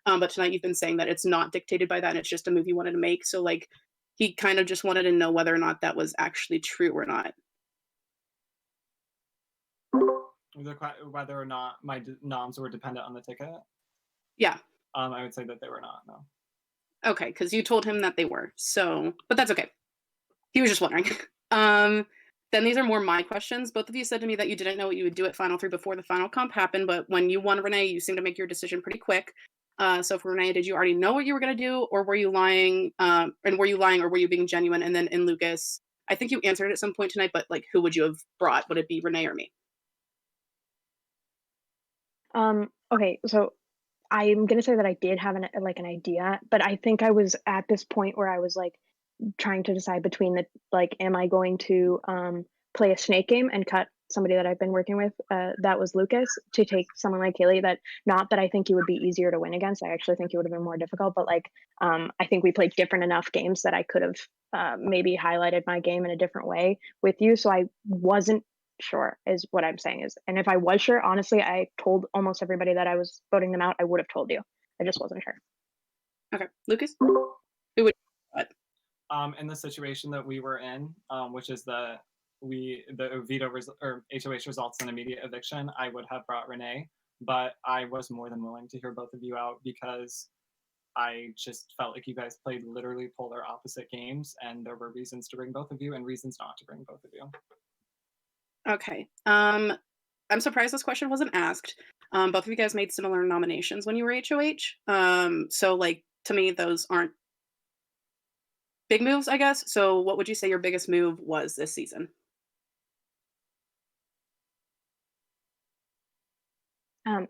But tonight you've been saying that it's not dictated by that and it's just a move you wanted to make. So like he kind of just wanted to know whether or not that was actually true or not. Whether or not my noms were dependent on the ticket? Yeah. I would say that they were not, no. Okay, because you told him that they were. So, but that's okay. He was just wondering. Then these are more my questions. Both of you said to me that you didn't know what you would do at Final 3 before the final comp happened, but when you won, Renee, you seemed to make your decision pretty quick. So for Renee, did you already know what you were going to do, or were you lying? And were you lying, or were you being genuine? And then in Lucas, I think you answered at some point tonight, but like, who would you have brought? Would it be Renee or me? Okay, so I'm gonna say that I did have an idea, but I think I was at this point where I was like trying to decide between the like, am I going to play a snake game and cut somebody that I've been working with, that was Lucas, to take someone like Haley, that not that I think he would be easier to win against. I actually think he would have been more difficult, but like I think we played different enough games that I could have maybe highlighted my game in a different way with you. So I wasn't sure is what I'm saying is, and if I was sure, honestly, I told almost everybody that I was voting them out. I would have told you. I just wasn't sure. Okay, Lucas, who would? In the situation that we were in, which is the veto or HOH results in immediate eviction, I would have brought Renee, but I was more than willing to hear both of you out because I just felt like you guys played literally polar opposite games, and there were reasons to bring both of you and reasons not to bring both of you. Okay. I'm surprised this question wasn't asked. Both of you guys made similar nominations when you were HOH. So like to me, those aren't big moves, I guess. So what would you say your biggest move was this season?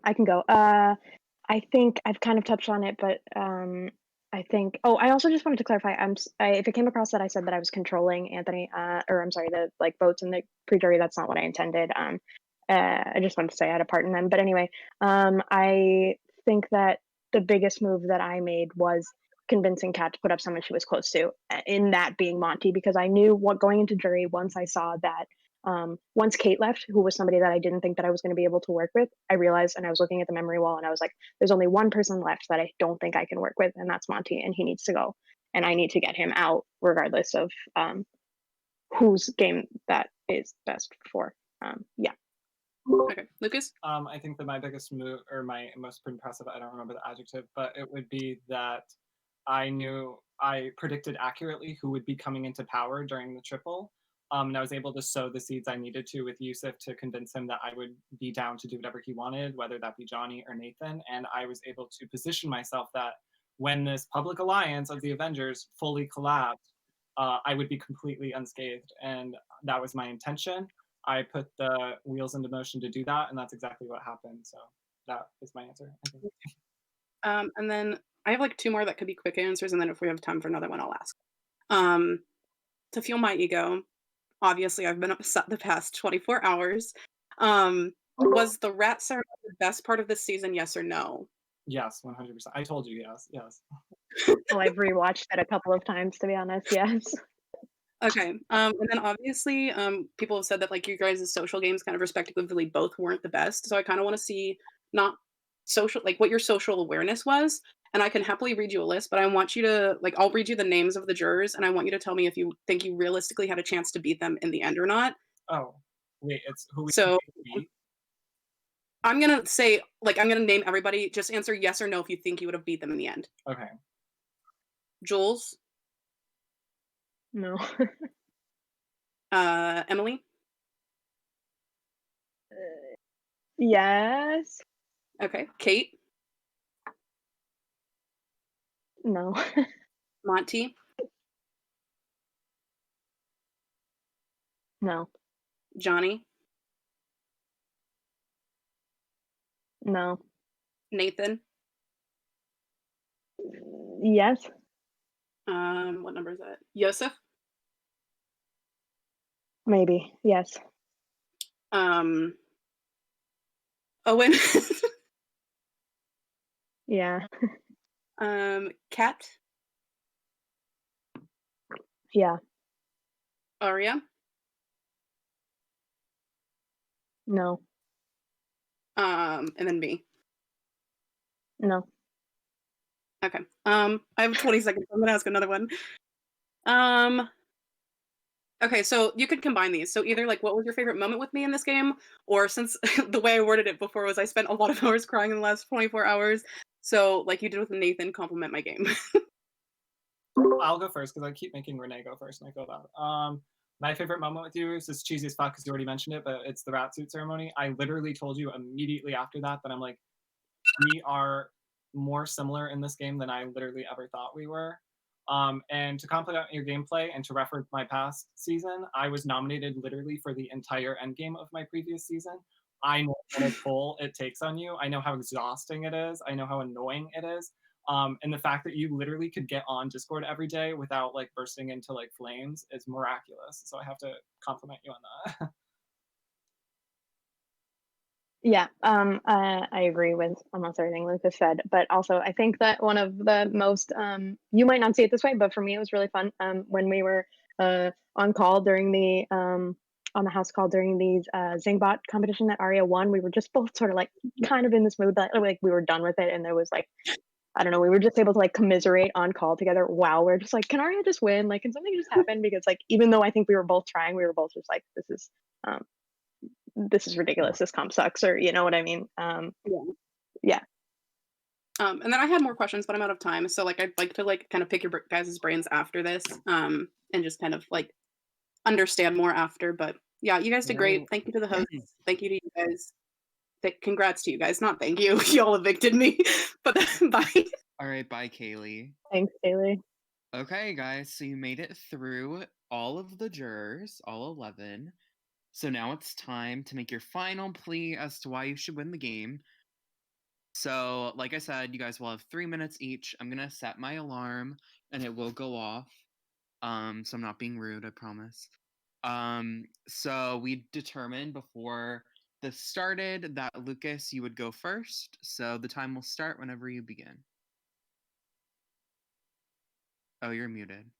I can go. I think I've kind of touched on it, but I think. Oh, I also just wanted to clarify. If it came across that I said that I was controlling Anthony, or I'm sorry, the like votes in the pre-jury, that's not what I intended. I just wanted to say I had a part in them. But anyway, I think that the biggest move that I made was convincing Kat to put up someone she was close to, in that being Monty, because I knew what going into jury, once I saw that Once Kate left, who was somebody that I didn't think that I was going to be able to work with, I realized, and I was looking at the memory wall, and I was like, there's only one person left that I don't think I can work with, and that's Monty, and he needs to go, and I need to get him out regardless of whose game that is best for. Yeah. Okay, Lucas. I think that my biggest move, or my most impressive, I don't remember the adjective, but it would be that I predicted accurately who would be coming into power during the triple. And I was able to sow the seeds I needed to with Yusuf to convince him that I would be down to do whatever he wanted, whether that be Johnny or Nathan. And I was able to position myself that when this public alliance of the Avengers fully collapsed, I would be completely unscathed. And that was my intention. I put the wheels into motion to do that, and that's exactly what happened. So that is my answer. I think. And then I have like two more that could be quick answers, and then if we have time for another one, I'll ask. To fuel my ego, obviously I've been upset the past 24 hours. Was the rat ceremony the best part of this season, yes or no? Yes, 100%. I told you yes, yes. Well, I've rewatched it a couple of times, to be honest. Yes. Okay. And then obviously, people have said that like you guys' social games kind of respectively both weren't the best. So I kind of want to see not social like what your social awareness was. And I can happily read you a list, but I want you to like I'll read you the names of the jurors and I want you to tell me if you think you realistically had a chance to beat them in the end or not. Oh, wait, it's who we So beat? I'm gonna say like I'm gonna name everybody. Just answer yes or no if you think you would have beat them in the end. Okay. Jules, No. Emily, Yes. okay, Kate, No. Monty, No. Johnny, No. Nathan. Yes. What number is that? Yosef, Maybe. Yes. um, Owen, Yeah. Kat, Yeah. Aria, No. and then me. No. Okay. I have 20 seconds. I'm gonna ask another one. Um, okay, so you could combine these. So either like what was your favorite moment with me in this game, or since the way I worded it before was I spent a lot of hours crying in the last 24 hours. So like you did with Nathan, compliment my game. I'll go first because I keep making Renee go first, and I feel bad. My favorite moment with you is this cheesy as fuck because you already mentioned it, but it's the rat suit ceremony. I literally told you immediately after that I'm like, we are more similar in this game than I literally ever thought we were. And to complement your gameplay and to reference my past season, I was nominated literally for the entire end game of my previous season. I know what a toll it takes on you. I know how exhausting it is. I know how annoying it is. And the fact that you literally could get on Discord every day without like bursting into like flames is miraculous. So I have to compliment you on that. Yeah, I agree with almost everything Lucas said, but also I think that one of the most you might not see it this way, but for me it was really fun when we were on call during the on the house call during these Zingbot competition that Aria won. We were just both sort of like kind of in this mood that like we were done with it, and there was like I don't know, we were just able to like commiserate on call together. Wow, we're just like, can Aria just win? Like, can something just happen? Because like even though I think we were both trying, we were both just like, um, this is ridiculous. This comp sucks, or you know what I mean? Yeah. And then I had more questions, but I'm out of time. So like I'd like to like kind of pick your guys' brains after this, and just kind of like understand more after. But yeah, you guys did great. Thank you to the hosts. Thank you to you guys. Congrats to you guys. Not thank you. Y'all evicted me. But bye. All right, bye, Kaylee. Thanks, Kaylee. Okay, guys, so you made it through all of the jurors, all 11. So now it's time to make your final plea as to why you should win the game. So, like I said, you guys will have 3 minutes each. I'm gonna set my alarm, and it will go off. So I'm not being rude, I promise. So we determined before this started that Lucas, you would go first. So the time will start whenever you begin. Oh, you're muted.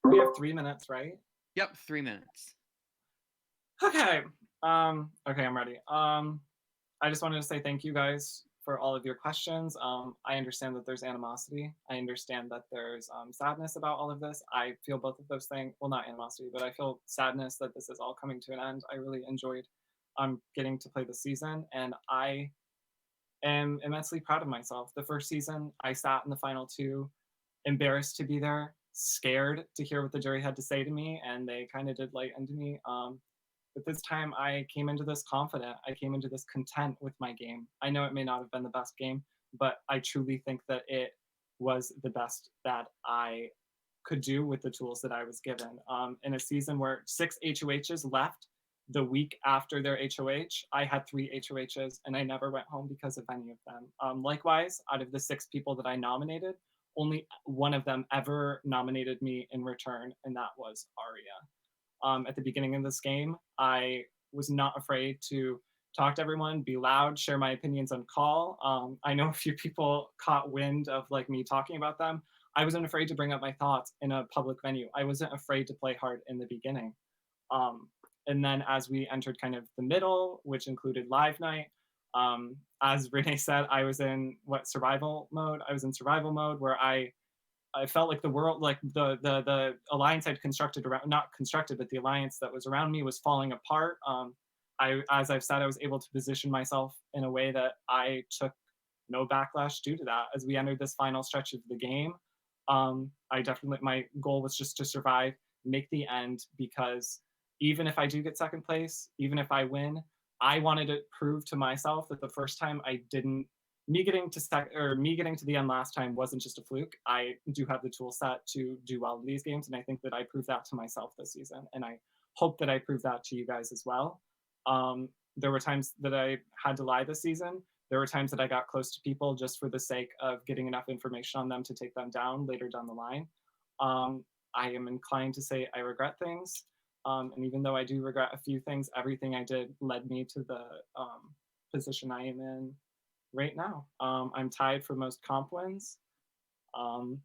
We have 3 minutes, right? Yep, 3 minutes. Okay. Okay, I'm ready. I just wanted to say thank you guys for all of your questions. I understand that there's animosity. I understand that there's sadness about all of this. I feel both of those things. Well, not animosity, but I feel sadness that this is all coming to an end. I really enjoyed getting to play the season, and I am immensely proud of myself. The first season, I sat in the final two, embarrassed to be there, scared to hear what the jury had to say to me, and they kind of did light into me. But this time I came into this confident. I came into this content with my game. I know it may not have been the best game, but I truly think that it was the best that I could do with the tools that I was given. In a season where 6 HOHs left the week after their HOH, I had 3 HOHs and I never went home because of any of them. Likewise, out of the 6 people that I nominated, only one of them ever nominated me in return, and that was Aria. At the beginning of this game, I was not afraid to talk to everyone, be loud, share my opinions on call. I know a few people caught wind of like me talking about them. I wasn't afraid to bring up my thoughts in a public venue. I wasn't afraid to play hard in the beginning. And then as we entered kind of the middle, which included live night, as Renee said, I was in survival mode. I was in survival mode where I felt like the world, like the alliance I'd constructed around, not constructed, but the alliance that was around me was falling apart. As I've said, I was able to position myself in a way that I took no backlash due to that. As we entered this final stretch of the game, my goal was just to survive, make the end, because even if I do get second place, even if I win, I wanted to prove to myself that the first time I didn't me getting to the end last time wasn't just a fluke. I do have the tool set to do well in these games, and I think that I proved that to myself this season, and I hope that I prove that to you guys as well. There were times that I had to lie this season. There were times that I got close to people just for the sake of getting enough information on them to take them down later down the line. I am inclined to say I regret things, and even though I do regret a few things, everything I did led me to the position I am in right now. I'm tied for most comp wins. And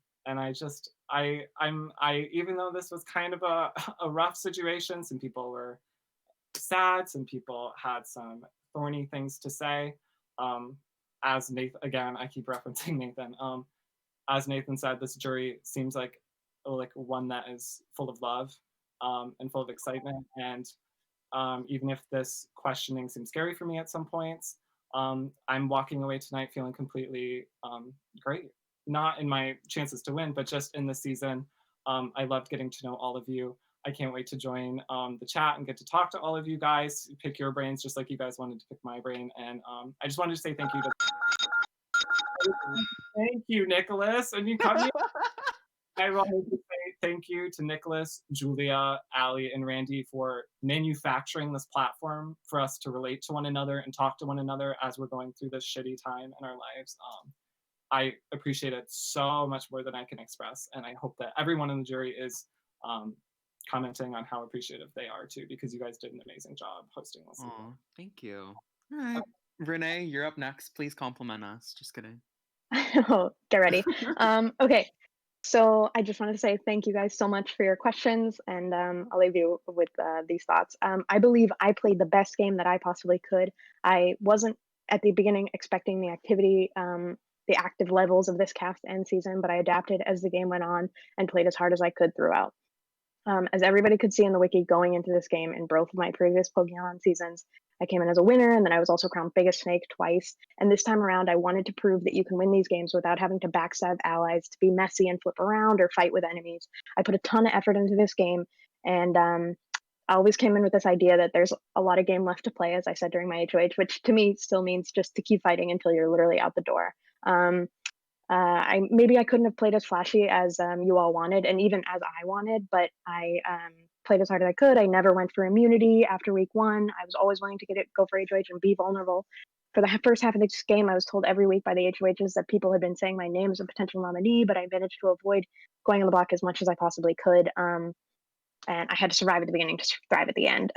even though this was kind of a rough situation, some people were sad, some people had some thorny things to say. As Nathan, again, I keep referencing Nathan. As Nathan said, this jury seems like one that is full of love and full of excitement. And even if this questioning seems scary for me at some points, I'm walking away tonight feeling completely great. Not in my chances to win, but just in the season. I loved getting to know all of you. I can't wait to join the chat and get to talk to all of you guys, pick your brains just like you guys wanted to pick my brain. And I just wanted to say thank you. Thank you, Nicholas. And you cut me. I wanted to say thank you to Nicholas, Julia, Ali, and Randy for manufacturing this platform for us to relate to one another and talk to one another as we're going through this shitty time in our lives. I appreciate it so much more than I can express, and I hope that everyone in the jury is commenting on how appreciative they are too, because you guys did an amazing job hosting this. Aw, thank you. All right, Renee, you're up next. Please compliment us. Just kidding. Get ready. Okay. So I just wanted to say thank you guys so much for your questions, and I'll leave you with these thoughts. I believe I played the best game that I possibly could. I wasn't at the beginning expecting the activity, the active levels of this cast and season, but I adapted as the game went on and played as hard as I could throughout. As everybody could see in the wiki going into this game in both of my previous Pokemon seasons, I came in as a winner, and then I was also crowned Biggest Snake twice. And this time around, I wanted to prove that you can win these games without having to backstab allies, to be messy and flip around or fight with enemies. I put a ton of effort into this game, and I always came in with this idea that there's a lot of game left to play, as I said during my HOH, which to me still means just to keep fighting until you're literally out the door. Maybe I couldn't have played as flashy as you all wanted, and even as I wanted, but I played as hard as I could. I never went for immunity after week 1. I was always willing to go for HOH and be vulnerable. For the first half of this game, I was told every week by the HOHs that people had been saying my name as a potential nominee, but I managed to avoid going on the block as much as I possibly could. And I had to survive at the beginning to thrive at the end.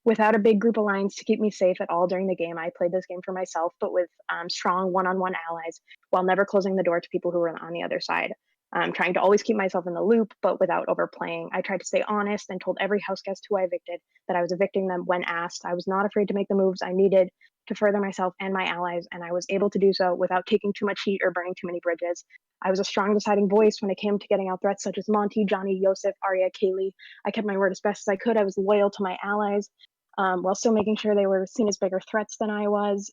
Without a big group alliance to keep me safe at all during the game, I played this game for myself, but with strong one-on-one allies, while never closing the door to people who were on the other side. trying to always keep myself in the loop, but without overplaying. I tried to stay honest and told every house guest who I evicted that I was evicting them when asked. I was not afraid to make the moves I needed to further myself and my allies, and I was able to do so without taking too much heat or burning too many bridges. I was a strong deciding voice when it came to getting out threats such as Monty, Johnny, Yosef, Arya, Kaylee. I kept my word as best as I could. I was loyal to my allies while still making sure they were seen as bigger threats than I was.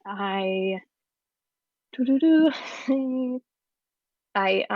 I I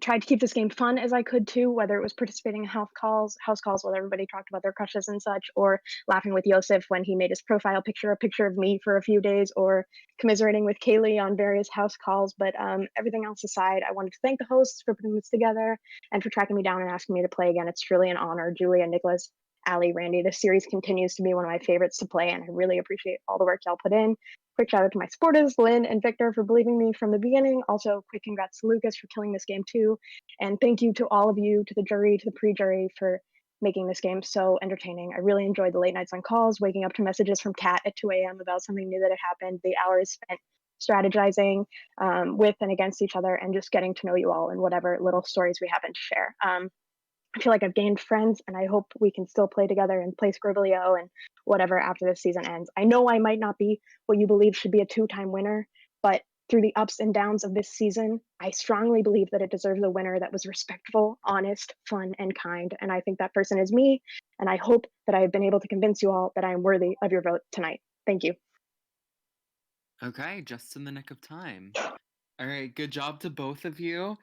tried to keep this game fun as I could too, whether it was participating in house calls while everybody talked about their crushes and such, or laughing with Yosef when he made his profile picture a picture of me for a few days, or commiserating with Kaylee on various house calls. But everything else aside, I wanted to thank the hosts for putting this together and for tracking me down and asking me to play again. It's truly an honor. Julia, Nicholas, Ali, Randy, this series continues to be one of my favorites to play, and I really appreciate all the work y'all put in. Quick shout out to my supporters, Lynn and Victor, for believing me from the beginning. Also, quick congrats to Lucas for killing this game too. And thank you to all of you, to the jury, to the pre-jury, for making this game so entertaining. I really enjoyed the late nights on calls, waking up to messages from Kat at 2 a.m. about something new that had happened, the hours spent strategizing with and against each other, and just getting to know you all and whatever little stories we happen to share. I feel like I've gained friends, and I hope we can still play together and play Scribblio and whatever after this season ends. I know I might not be what you believe should be a two-time winner, but through the ups and downs of this season, I strongly believe that it deserves a winner that was respectful, honest, fun, and kind. And I think that person is me. And I hope that I have been able to convince you all that I am worthy of your vote tonight. Thank you. Okay, just in the nick of time. All right, good job to both of you.